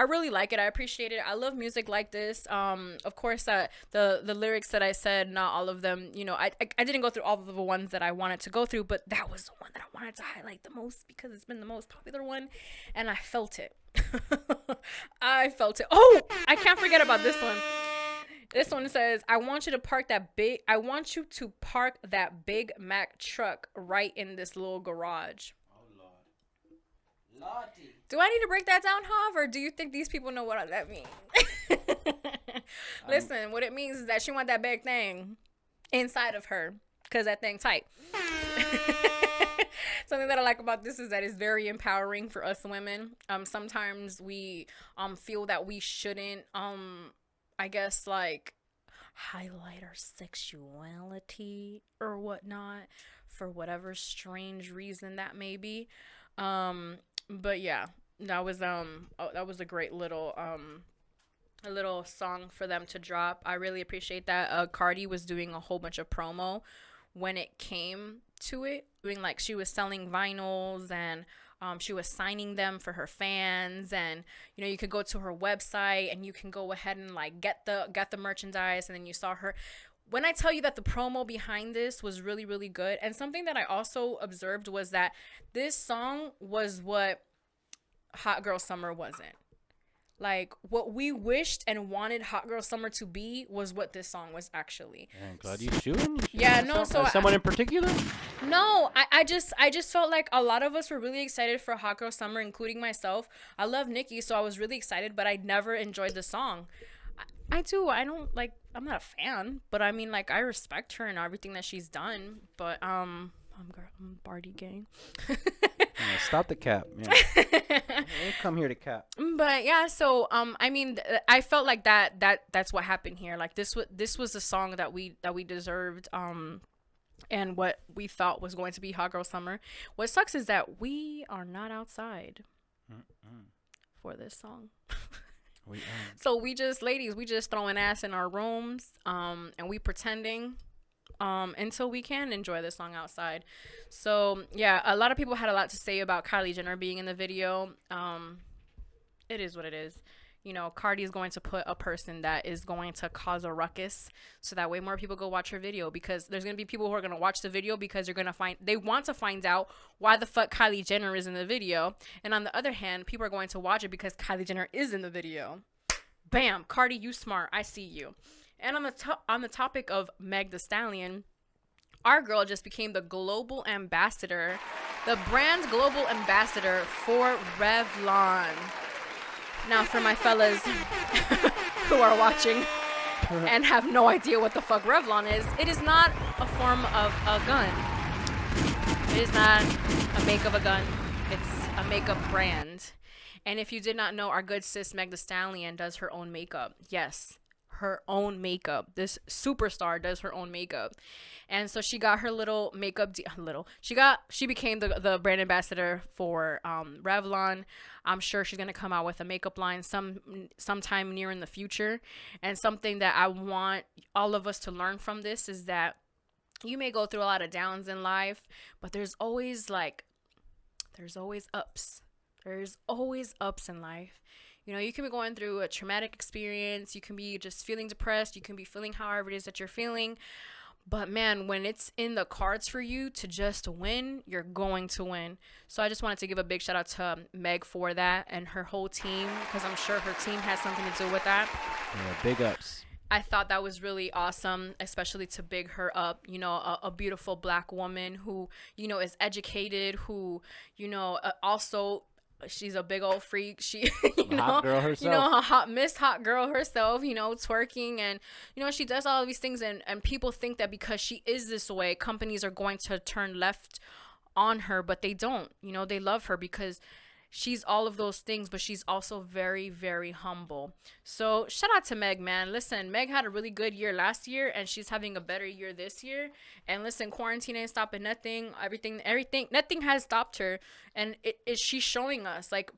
really like it. I appreciate it. I love music like this. Of course, the lyrics that I said, not all of them, I didn't go through all of the ones that I wanted to go through, but that was the one that I wanted to highlight the most because it's been the most popular one, and I felt it. I felt it. Oh, I can't forget about this one. This one says, I want you to park that Big Mac truck right in this little garage. Oh, Lord. Lordy. Do I need to break that down, Hav, or do you think these people know what that means? Listen, what it means is that she want that big thing inside of her, because that thing tight. Something that I like about this is that it's very empowering for us women. Sometimes we feel that we shouldn't I guess like highlight our sexuality or whatnot for whatever strange reason that may be. But yeah, that was a great little song for them to drop. I really appreciate that. Cardi was doing a whole bunch of promo when it came to it, doing like she was selling vinyls and she was signing them for her fans, and you could go to her website and you can go ahead and like get the merchandise, and then you saw her. When I tell you that the promo behind this was really, really good, and something that I also observed was that this song was what Hot Girl Summer wasn't. Like, what we wished and wanted Hot Girl Summer to be was what this song was actually. I'm glad you shooting. Yeah, no, so someone in particular? No, I just felt like a lot of us were really excited for Hot Girl Summer, including myself. I love Nicki, so I was really excited, but I never enjoyed the song. I do. I don't like. I'm not a fan, but I mean, like, I respect her and everything that she's done. But I'm Barty gang. Yeah, stop the cap. Yeah. Don't come here to cap. But yeah, so I mean, I felt like that's what happened here. Like this was the song that we deserved. And what we thought was going to be Hot Girl Summer. What sucks is that we are not outside for this song. So we just throwing ass in our rooms, and we pretending until we can enjoy this song outside. So yeah, a lot of people had a lot to say about Kylie Jenner being in the video. It is what it is. Cardi is going to put a person that is going to cause a ruckus, so that way more people go watch her video, because there's going to be people who are going to watch the video because they want to find out why the fuck Kylie Jenner is in the video. And on the other hand, people are going to watch it because Kylie Jenner is in the video. Bam, Cardi, you smart. I see you. And on the topic of Meg Thee Stallion, our girl just became the global ambassador, the brand global ambassador for Revlon. Now, for my fellas who are watching, and have no idea what the fuck Revlon is, it is not a form of a gun. It is not a make of a gun. It's a makeup brand. And if you did not know, our good sis Meg Thee Stallion does her own makeup. Yes, her own makeup. This superstar does her own makeup. And so she got her little makeup she became the brand ambassador for Revlon. I'm sure she's gonna come out with a makeup line sometime near in the future. And something that I want all of us to learn from this is that you may go through a lot of downs in life, but there's always ups. There's always ups in life. You know, you can be going through a traumatic experience. You can be just feeling depressed. You can be feeling however it is that you're feeling. But man, when it's in the cards for you to just win, you're going to win. So I just wanted to give a big shout out to Meg for that and her whole team, because I'm sure her team has something to do with that. Yeah, big ups. I thought that was really awesome, especially to big her up, you know, a beautiful black woman who, you know, is educated, who, you know, also she's a big old freak. She, hot girl herself. You know, a hot girl herself, you know, twerking, and, you know, she does all of these things, and people think that because she is this way, companies are going to turn left on her, but they don't. You know, they love her because she's all of those things, but she's also very, very humble. So shout out to Meg, man. Listen, Meg had a really good year last year, and she's having a better year this year. And listen, quarantine ain't stopping nothing. Nothing has stopped her. And she's showing us, like,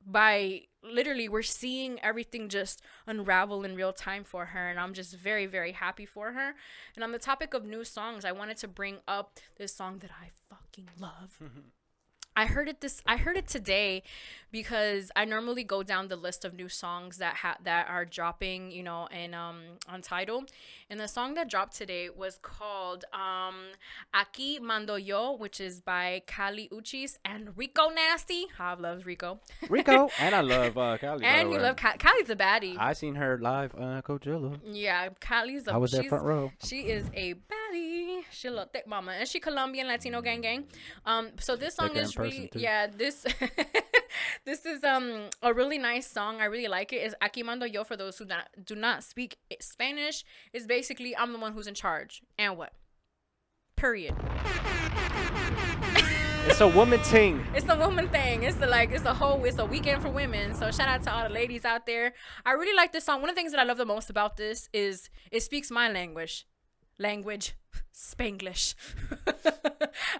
by literally, we're seeing everything just unravel in real time for her. And I'm just very, very happy for her. And on the topic of new songs, I wanted to bring up this song that I fucking love. I heard it today because I normally go down the list of new songs that are dropping, you know, and on Tidal. And the song that dropped today was called Aquí Mando Yo, which is by Kali Uchis and Rico Nasty. I love Rico. And I love Kali. And you love Kali's a baddie. I seen her live Coachella. Yeah, Kali's I was there front row. She is a baddie. She a little thick mama, and she Colombian Latino gang. So this song is really, yeah, this this is a really nice song. I really like it. It's Aquí Mando Yo, for those who do not speak Spanish. It's basically I'm the one who's in charge. And what? Period. It's a woman thing. It's a woman thing. It's a weekend for women. So shout out to all the ladies out there. I really like this song. One of the things that I love the most about this is it speaks my language. Spanglish.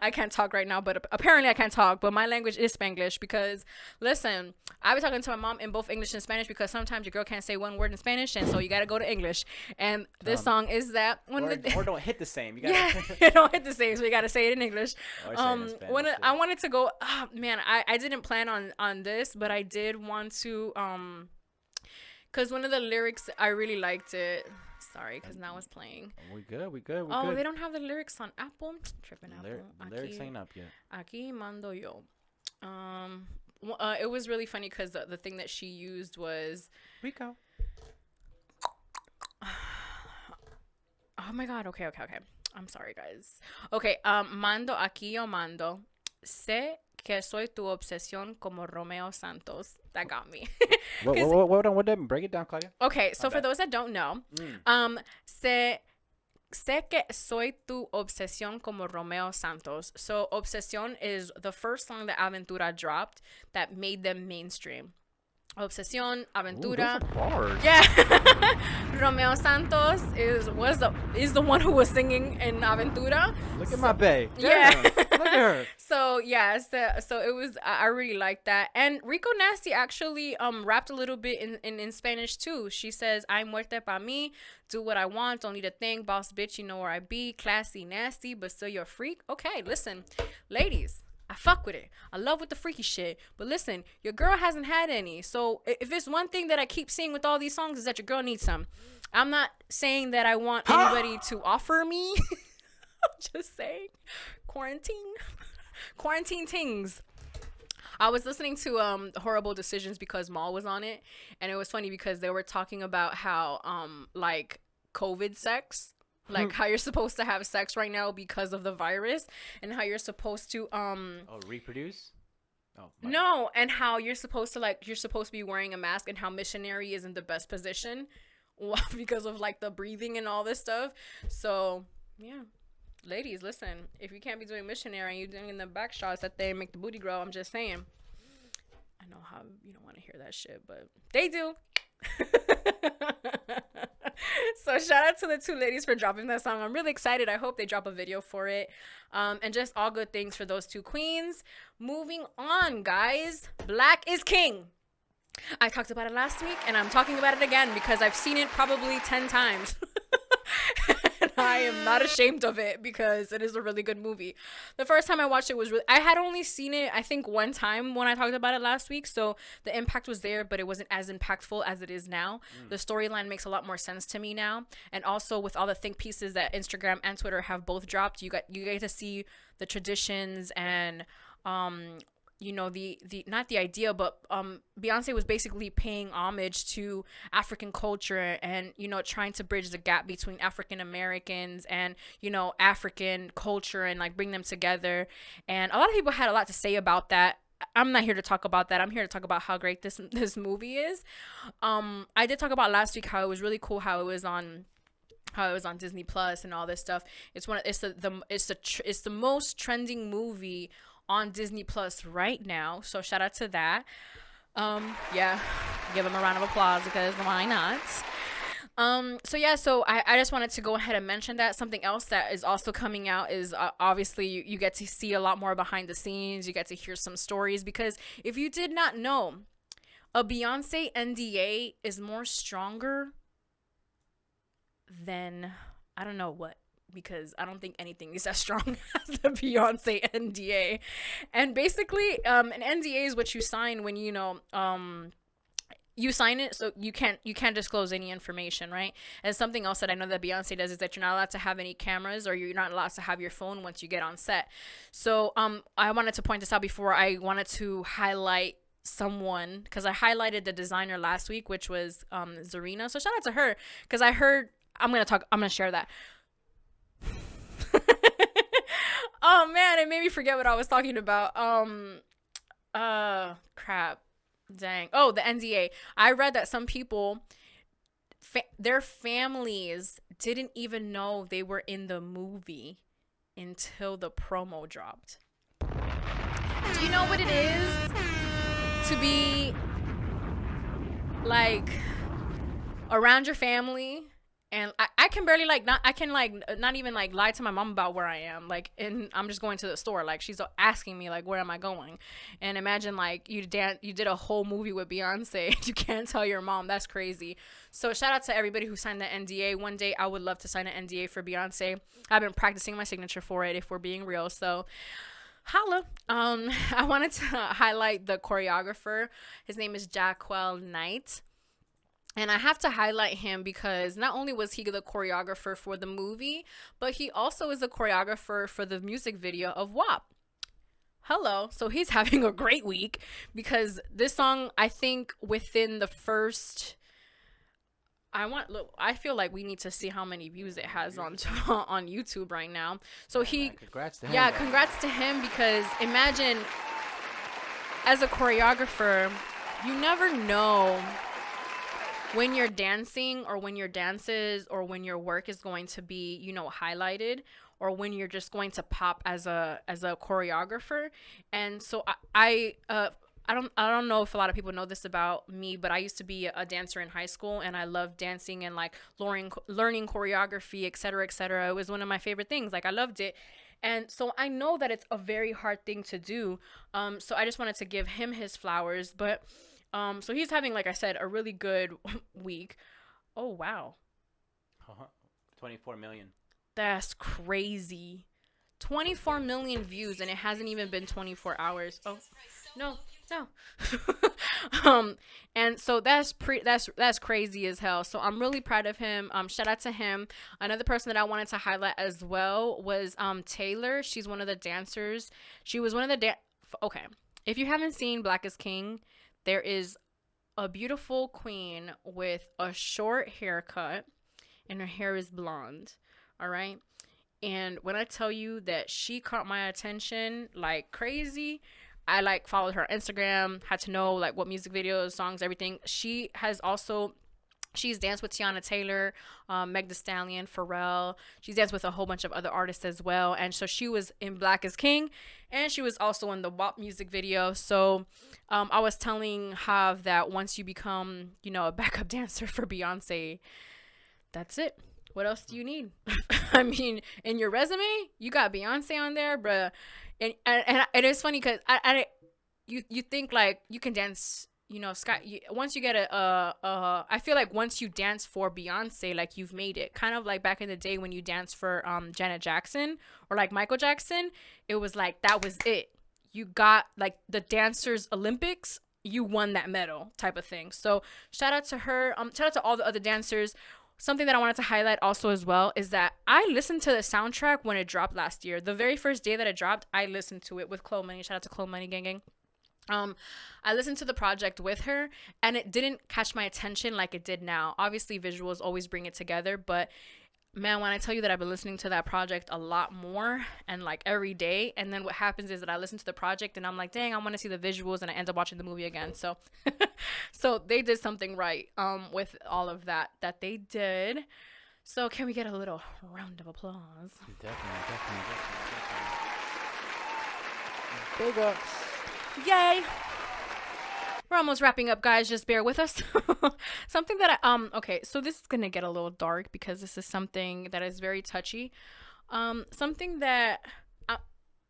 I can't talk right now, but apparently I can't talk, but my language is Spanglish because, listen, I was talking to my mom in both English and Spanish because sometimes your girl can't say one word in Spanish, and so you gotta go to English. And this song is that one or don't hit the same. You gotta it don't hit the same, so you gotta say it in English. I wanted to go, man, I didn't plan on this, but I did want to because one of the lyrics, I really liked it. Sorry, because now it's playing. We good. They don't have the lyrics on Apple. Tripping Apple. Lyrics ain't up yet. Aquí Mando Yo. It was really funny because the thing that she used was Rico. Oh my God. Okay. I'm sorry, guys. Okay. Mando aquí yo mando. Sé que soy tu obsesión como Romeo Santos. That got me. What that? Break it down, Claudia. Okay, so for those that don't know, sé que soy tu obsesión como Romeo Santos. So Obsesión is the first song that Aventura dropped that made them mainstream. Obsesión, Aventura. Ooh, those are bars. Yeah. Romeo Santos is the one who was singing in Aventura. Look at my bae. Yeah. Look at her. So yeah, so it was, I really liked that. And Rico Nasty actually rapped a little bit in Spanish too. She says, "Ay muerte pa' mí, do what I want, don't need a thing, boss bitch, you know where I be, classy, nasty, but still you're a freak." Okay, listen, ladies, I fuck with it. I love with the freaky shit. But listen, your girl hasn't had any. So if it's one thing that I keep seeing with all these songs is that your girl needs some. I'm not saying that I want anybody to offer me. I'm just saying. Quarantine things. I was listening to Horrible Decisions because Maul was on it. And it was funny because they were talking about how like COVID sex. Like how you're supposed to have sex right now because of the virus, and how you're supposed to reproduce. No, and how you're supposed to be wearing a mask, and how missionary is in the best position because of like the breathing and all this stuff. So yeah, ladies, listen, if you can't be doing missionary and you're doing the back shots that they make the booty grow, I'm just saying. I know how you don't want to hear that shit, but they do. So shout out to the two ladies for dropping that song. I'm really excited. I hope they drop a video for it. And just all good things for those two queens. Moving on, guys. Black is King. I talked about it last week, and I'm talking about it again because I've seen it probably 10 times. And I am not ashamed of it because it is a really good movie. The first time I watched it was really... I had only seen it, I think, one time when I talked about it last week, so the impact was there, but it wasn't as impactful as it is now. The storyline makes a lot more sense to me now, and also with all the think pieces that Instagram and Twitter have both dropped, you get to see the traditions and... you know, the not the idea, but Beyonce was basically paying homage to African culture and, you know, trying to bridge the gap between African Americans and, you know, African culture and like bring them together. And a lot of people had a lot to say about that. I'm not here to talk about that. I'm here to talk about how great this movie is. I did talk about last week how it was really cool how it was on Disney Plus and all this stuff. It's the most trending movie on Disney Plus right now, so shout out to that. Yeah, give them a round of applause because why not? So I just wanted to go ahead and mention that. Something else that is also coming out is obviously you get to see a lot more behind the scenes. You get to hear some stories, because if you did not know, a Beyonce NDA is more stronger than I don't know what, because I don't think anything is as strong as the Beyonce NDA. And basically, an NDA is what you sign when, you know, you sign it so you can't disclose any information, right? And something else that I know that Beyonce does is that you're not allowed to have any cameras, or you're not allowed to have your phone once you get on set. So I wanted to point this out before I wanted to highlight someone, because I highlighted the designer last week, which was Zarina. So shout out to her, because I heard I'm gonna share that. Oh man, it made me forget what I was talking about. Crap. Dang. Oh, the NDA. I read that some people, their families didn't even know they were in the movie until the promo dropped. Do you know what it is to be like around your family? And I can barely not even like lie to my mom about where I am. Like, and I'm just going to the store. Like, she's asking me like, where am I going? And imagine like you did a whole movie with Beyonce. You can't tell your mom. That's crazy. So shout out to everybody who signed the NDA. One day I would love to sign an NDA for Beyonce. I've been practicing my signature for it, if we're being real. So holla. I wanted to highlight the choreographer. His name is Jaquel Knight. And I have to highlight him because not only was he the choreographer for the movie, but he also is the choreographer for the music video of WAP. Hello. So he's having a great week, because this song, I think within the first... I feel like we need to see how many views it has on YouTube right now. So congrats to him. Yeah, congrats to him, because imagine, as a choreographer, you never know when you're dancing, or when your dances or when your work is going to be, you know, highlighted, or when you're just going to pop as a choreographer. And so I don't know if a lot of people know this about me, but I used to be a dancer in high school, and I loved dancing and like learning choreography, etc., etc. It was one of my favorite things. Like, I loved it. And so I know that it's a very hard thing to do. So I just wanted to give him his flowers. But so he's having, like I said, a really good week. Oh, wow. 24 million. That's crazy. 24 million views, and it hasn't even been 24 hours. Oh, no. And so that's crazy as hell. So I'm really proud of him. Shout out to him. Another person that I wanted to highlight as well was Taylor. She's one of the dancers. She was one of the okay. If you haven't seen Black is King, there is a beautiful queen with a short haircut, and her hair is blonde. All right. And when I tell you that she caught my attention like crazy, I like followed her Instagram, had to know like what music videos, songs, everything. She has also She's danced with Tiana Taylor, Meg Thee Stallion, Pharrell. She's danced with a whole bunch of other artists as well. And so she was in Black is King, and she was also in the WAP music video. So I was telling Hav that once you become, a backup dancer for Beyonce, that's it. What else do you need? I mean, in your resume, you got Beyonce on there, bruh. And it is funny because you think like you can dance. Scott, once you get I feel like once you dance for Beyonce, like you've made it. Kind of like back in the day when you danced for Janet Jackson or like Michael Jackson, it was like that was it. You got like the Dancers Olympics, you won that medal type of thing. So shout out to her. Shout out to all the other dancers. Something that I wanted to highlight also as well is that I listened to the soundtrack when it dropped last year. The very first day that it dropped, I listened to it with Chloe Money. Shout out to Chloe Money, gang. I listened to the project with her, and it didn't catch my attention like it did now. Obviously, visuals always bring it together, but man, when I tell you that I've been listening to that project a lot more and like every day, and then what happens is that I listen to the project and I'm like, dang, I want to see the visuals, and I end up watching the movie again. So, so they did something right with all of that they did. So can we get a little round of applause? Definitely. Big ups. Yay! We're almost wrapping up, guys. Just bear with us. Something that okay, so this is gonna get a little dark because this is something that is very touchy. Something that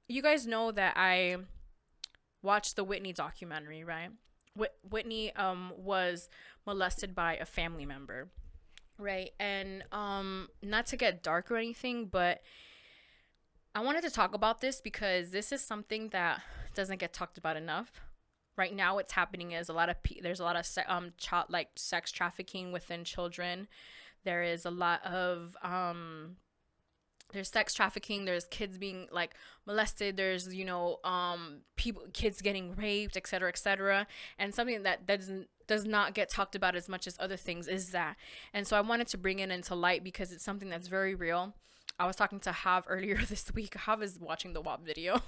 you guys know that I watched the Whitney documentary, right? Whitney was molested by a family member, right? And not to get dark or anything, but I wanted to talk about this because this is something that doesn't get talked about enough. Right now, what's happening is there's a lot of sex trafficking within children. There is a lot of there's sex trafficking. There's kids being like molested. There's kids getting raped, etc., etc. And something that does not get talked about as much as other things is that. And so I wanted to bring it into light because it's something that's very real. I was talking to Hav earlier this week. Hav is watching the WAP video.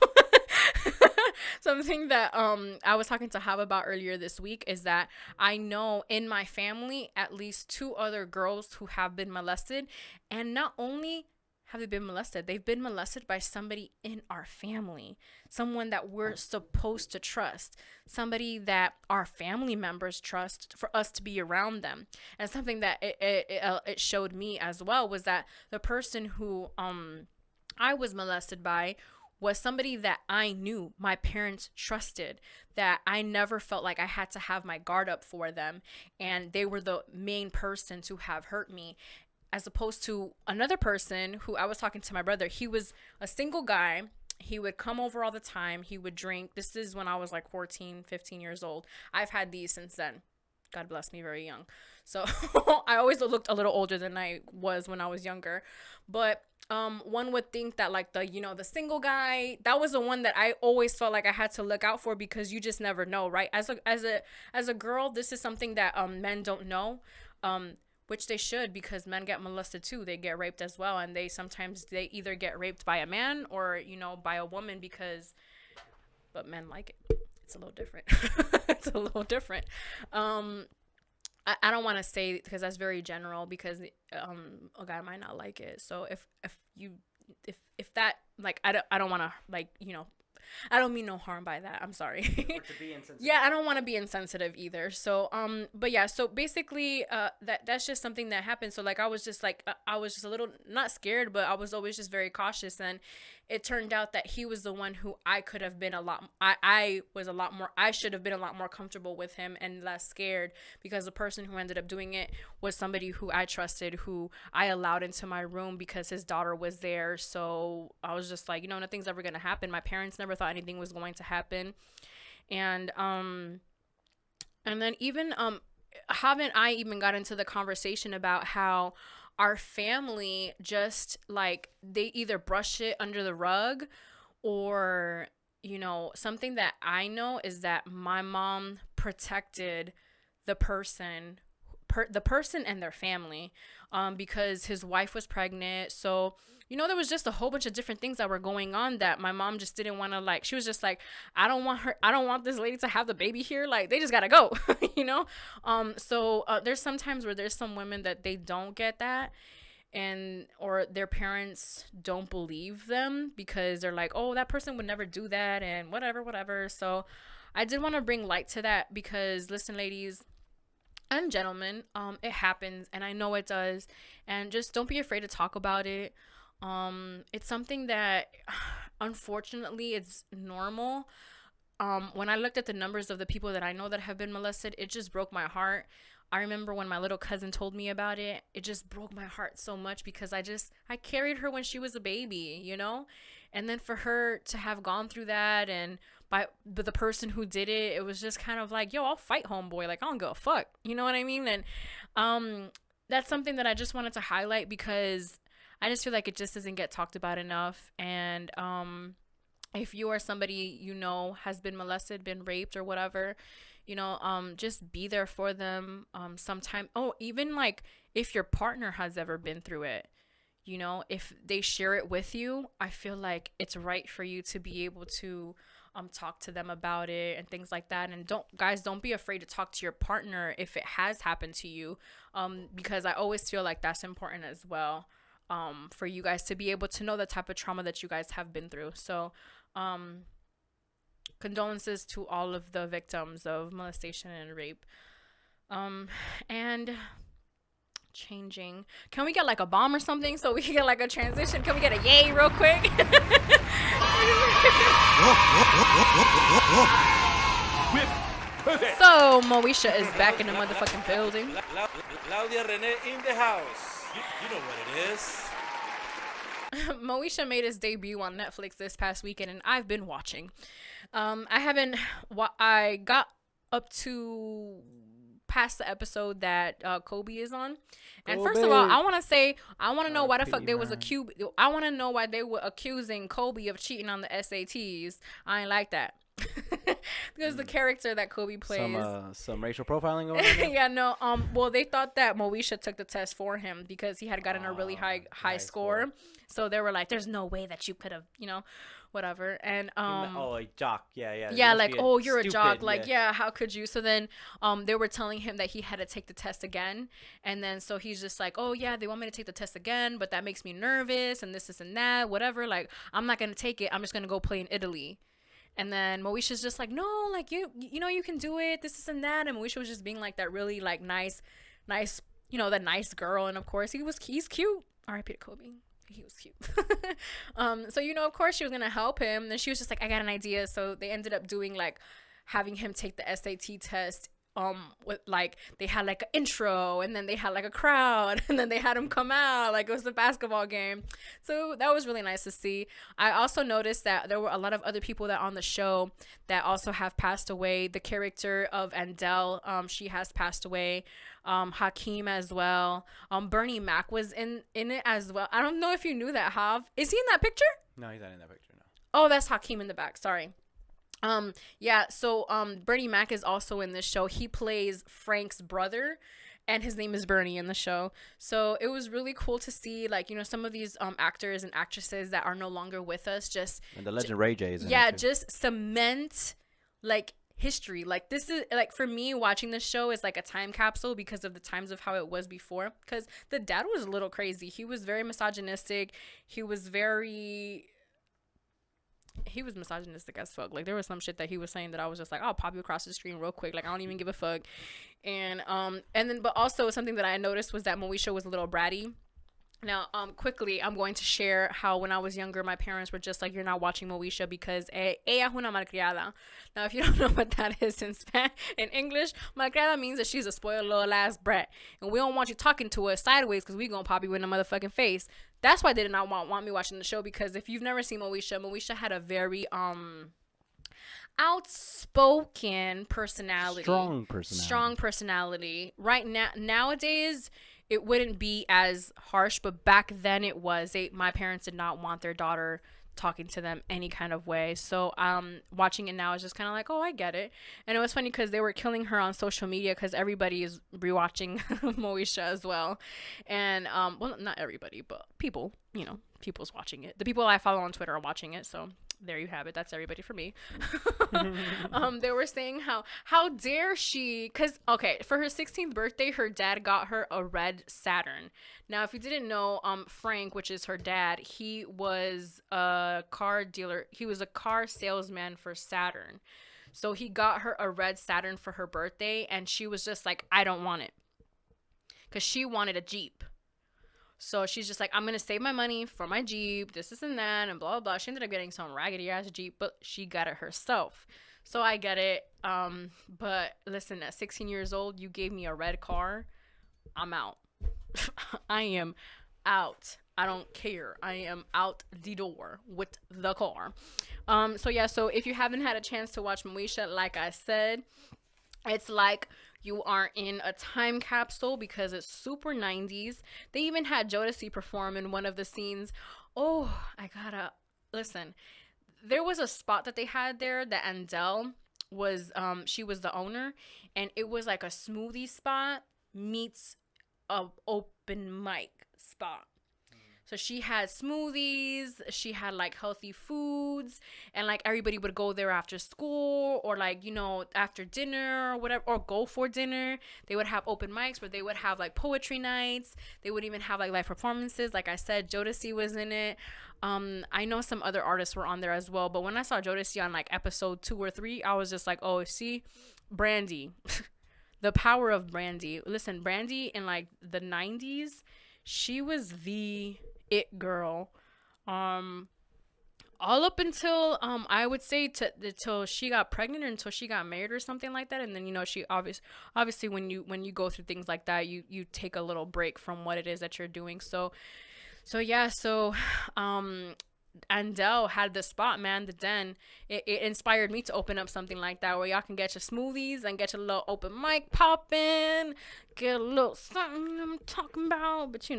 Something that I was talking to Hav about earlier this week is that I know in my family at least 2 other girls who have been molested, and not only have they been molested, they've been molested by somebody in our family, someone that we're supposed to trust, somebody that our family members trust for us to be around them. And something that it showed me as well was that the person who I was molested by was somebody that I knew, my parents trusted, that I never felt like I had to have my guard up for them, and they were the main person to have hurt me, as opposed to another person who I was talking to my brother. He was a single guy. He would come over all the time. He would drink. This is when I was like 14, 15 years old. I've had these since then. God bless me, very young. So I always looked a little older than I was when I was younger. But one would think that like the single guy, that was the one that I always felt like I had to look out for, because you just never know, right? As a girl, this is something that men don't know, which they should, because men get molested too. They get raped as well, and they either get raped by a man or by a woman, but men like it. It's a little different. It's a little different. I don't want to say, because that's very general, because a guy might not like it. So if that, like, I don't want to, like, I don't mean no harm by that. I'm sorry. Or to be insensitive. Yeah, I don't want to be insensitive either. So but yeah, so basically that's just something that happened. So like I was just a little, not scared, but I was always just very cautious. And it turned out that he was the one who I could have been I should have been a lot more comfortable with him and less scared, because the person who ended up doing it was somebody who I trusted, who I allowed into my room because his daughter was there. So I was just like, nothing's ever going to happen. My parents never thought anything was going to happen. And then even haven't I even got into the conversation about how our family just like, they either brush it under the rug, or something that I know is that my mom protected the person the person and their family, because his wife was pregnant. So, you know, there was just a whole bunch of different things that were going on that my mom just didn't want to, like, she was just like, I don't want this lady to have the baby here. Like, they just gotta go, you know? So there's sometimes where there's some women that they don't get that, and or their parents don't believe them because they're like, oh, that person would never do that and whatever. So I did want to bring light to that because, listen, ladies and gentlemen, it happens, and I know it does, and just don't be afraid to talk about it. It's something that unfortunately it's normal. When I looked at the numbers of the people that I know that have been molested, it just broke my heart. I remember when my little cousin told me about it, it just broke my heart so much because I carried her when she was a baby, you know? And then for her to have gone through that, and but the person who did it, it was just kind of like, yo, I'll fight homeboy. Like, I don't give a fuck. You know what I mean? And that's something that I just wanted to highlight because I just feel like it just doesn't get talked about enough. And if you are somebody you know has been molested, been raped, or whatever, you know, just be there for them. Sometime, even like if your partner has ever been through it, you know, if they share it with you, I feel like it's right for you to be able to talk to them about it and things like that. And don't be afraid to talk to your partner if it has happened to you, because I always feel like that's important as well, for you guys to be able to know the type of trauma that you guys have been through. So condolences to all of the victims of molestation and rape. And changing, can we get like a bomb or something so we can get like a transition? Can we get a yay real quick? So Moesha is back in the motherfucking building. Claudia Rene in the house. You know what it is. Moesha made his debut on Netflix this past weekend, and I've been watching. I got up to past the episode that Kobe is on. And first of all, I want to know why the fuck they was I want to know why they were accusing Kobe of cheating on the SATs. I ain't like that. Because the character that Kobe plays, some racial profiling going on there? Yeah, no. Well, they thought that Moesha took the test for him because he had gotten a really high score. So they were like, "There's no way that you could have, you know, whatever." And like jock, yeah. Yeah, like, oh, you're stupid, a jock, like, yeah, how could you? So then, they were telling him that he had to take the test again, and then so he's just like, oh yeah, they want me to take the test again, but that makes me nervous, and this and that, whatever. Like, I'm not gonna take it. I'm just gonna go play in Italy. And then Moesha's just like, no, like, you know, you can do it, this and that. And Moesha was just being like that really like nice, you know, the nice girl. And of course he's cute. R.I.P. to Kobe. He was cute. So, you know, of course she was gonna help him. Then she was just like, I got an idea. So they ended up doing like having him take the SAT test. With like, they had like an intro, and then they had like a crowd, and then they had him come out like it was a basketball game. So that was really nice to see. I also noticed that there were a lot of other people that on the show that also have passed away. The character of Andel, she has passed away. Hakeem as well. Bernie Mac was in it as well. I don't know if you knew that, Hav. Is he in that picture? No, he's not in that picture, no. Oh, that's Hakeem in the back. Sorry. Bernie Mac is also in this show. He plays Frank's brother, and his name is Bernie in the show. So it was really cool to see, like, you know, some of these actors and actresses that are no longer with us and the legend Ray J is in it too. Just cement like history. Like, this is like, for me, watching this show is like a time capsule because of the times of how it was before, because the dad was a little crazy. He was very misogynistic. He was misogynistic as fuck. Like, there was some shit that he was saying that I was just like, I'll pop you across the screen real quick. Like, I don't even give a fuck. And then, but also something that I noticed was that Moesha was a little bratty. Now, quickly, I'm going to share how when I was younger, my parents were just like, you're not watching Moesha because ella es una malcriada. Now, if you don't know what that is in English, malcriada means that she's a spoiled little ass brat. And we don't want you talking to her sideways because we gonna pop you in the motherfucking face. That's why they did not want me watching the show, because if you've never seen Moesha had a very outspoken personality. Strong personality. Right now, nowadays, it wouldn't be as harsh, but back then it was. My parents did not want their daughter talking to them any kind of way. So watching it now is just kind of like, oh, I get it. And it was funny because they were killing her on social media because everybody is rewatching Moesha as well. And well, not everybody, but people, people's watching it. The people I follow on Twitter are watching it. So there you have it. That's everybody for me. They were saying how dare she, because okay, for her 16th birthday, her dad got her a red Saturn. Now if you didn't know, Frank, which is her dad, he was a car dealer. He was a car salesman for Saturn. So he got her a red Saturn for her birthday, and she was just like, I don't want it, because she wanted a Jeep. So she's just like, I'm going to save my money for my Jeep, this and that, and blah, blah, blah. She ended up getting some raggedy-ass Jeep, but she got it herself. So I get it. But listen, at 16 years old, you gave me a red car. I'm out. I am out. I don't care. I am out the door with the car. So yeah, so if you haven't had a chance to watch Moesha, like I said, it's like you are in a time capsule because it's super 90s. They even had Jodeci perform in one of the scenes. Oh, I gotta listen. There was a spot that they had there that Andel was, she was the owner, and it was like a smoothie spot meets a open mic spot. So she had smoothies, she had like healthy foods, and like everybody would go there after school or like, after dinner or whatever, or go for dinner. They would have open mics where they would have like poetry nights. They would even have like live performances. Like I said, Jodeci was in it. I know some other artists were on there as well, but when I saw Jodeci on like episode 2 or 3, I was just like, oh, see, Brandy. The power of Brandy. Listen, Brandy in like the 90s, she was the it girl, all up until I would say till she got pregnant or until she got married or something like that. And then she obviously when you go through things like that, you take a little break from what it is that you're doing. So Andel had the spot, man, the Den. It inspired me to open up something like that where y'all can get your smoothies and get your little open mic popping, get a little something I'm talking about. But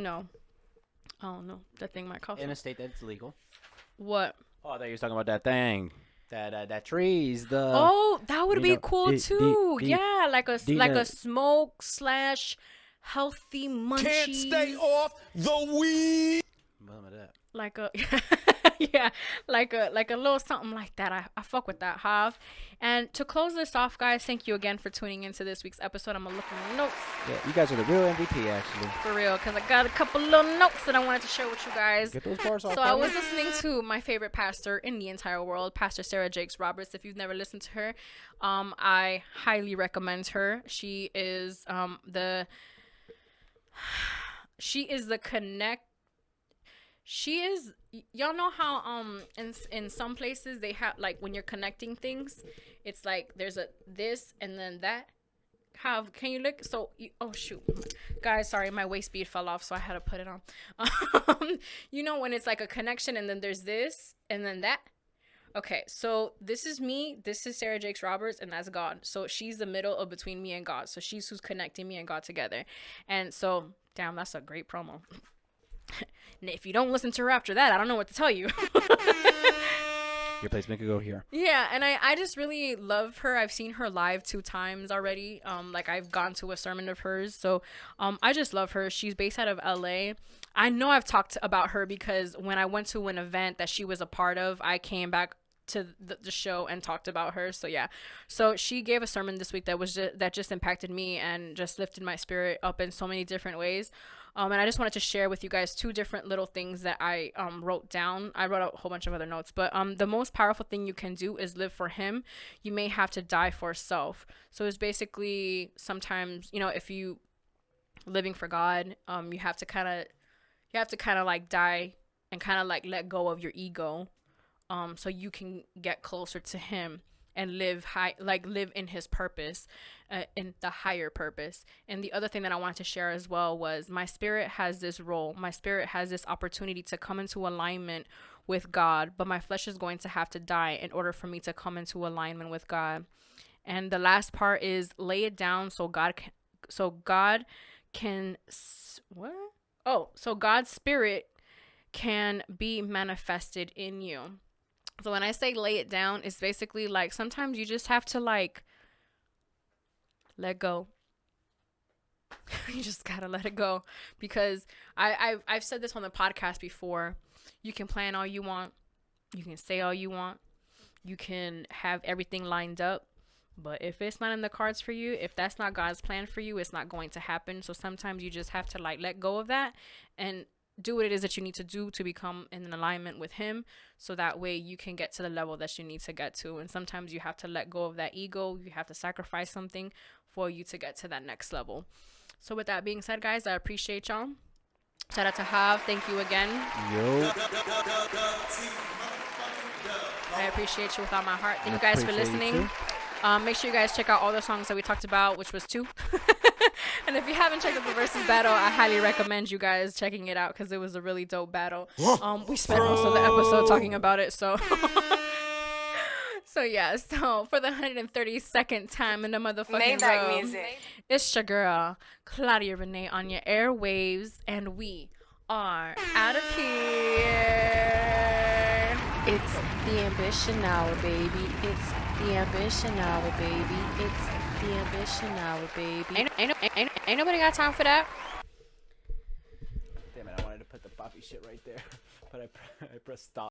I don't know. That thing might cost. In a state that's legal. What? Oh, I thought you were talking about that thing. That trees. Oh, that would be cool too. Yeah, like a smoke / healthy munchies. Can't stay off the weed. Like a yeah, like a little something like that. I fuck with that, Hav. And to close this off, guys, thank you again for tuning into this week's episode. I'm gonna look at my notes. Yeah, you guys are the real MVP, actually. For real, because I got a couple little notes that I wanted to share with you guys. Get those bars off. So I was listening to my favorite pastor in the entire world, Pastor Sarah Jakes Roberts. If you've never listened to her, I highly recommend her. She is the y'all know how in some places they have like when you're connecting things, it's like there's a this and then that. Can you look? So oh shoot, guys, sorry, my waist bead fell off, so I had to put it on. When it's like a connection and then there's this and then that. Okay, so this is me, this is Sarah Jakes Roberts, and that's God. So she's the middle of between me and God. So she's who's connecting me and God together. And so damn, that's a great promo. If you don't listen to her after that, I don't know what to tell you. Your placement could go here. Yeah, and I just really love her. I've seen her live 2 times already. Like I've gone to a sermon of hers. So I just love her. She's based out of LA. I know I've talked about her because when I went to an event that she was a part of, I came back to the show and talked about her. So yeah, so she gave a sermon this week that just impacted me and just lifted my spirit up in so many different ways. And I just wanted to share with you guys 2 different little things that I wrote down. I wrote a whole bunch of other notes, but the most powerful thing you can do is live for him. You may have to die for self. So it's basically sometimes, if you living for God, you have to kind of like die and kind of like let go of your ego, so you can get closer to him and live in his purpose, in the higher purpose. And the other thing that I wanted to share as well was my spirit has this role. My spirit has this opportunity to come into alignment with God, but my flesh is going to have to die in order for me to come into alignment with God. And the last part is lay it down so God's spirit can be manifested in you. So when I say lay it down, it's basically like sometimes you just have to like let go. You just gotta let it go, because I've said this on the podcast before. You can plan all you want, you can say all you want, you can have everything lined up, but if it's not in the cards for you, if that's not God's plan for you, it's not going to happen. So sometimes you just have to like let go of that and do what it is that you need to do to become in alignment with him, so that way you can get to the level that you need to get to. And sometimes you have to let go of that ego. You have to sacrifice something for you to get to that next level. So with that being said, guys, I appreciate y'all. Shout out to Hav. Thank you again. Yo. I appreciate you with all my heart. Thank you guys for listening. Make sure you guys check out all the songs that we talked about, which was 2. And if you haven't checked out the Verzuz battle, I highly recommend you guys checking it out, because it was a really dope battle. We spent most of the episode talking about it, so so yeah. So for the 132nd time in the motherfucking Maybach room, music. it's your girl Claudia Renee on your airwaves, and we are out of here. It's the ambition hour, baby. It's the ambition hour, baby. It's the ambition hour, baby. Ain't nobody got time for that. Damn it, I wanted to put the poppy shit right there, but I pressed stop.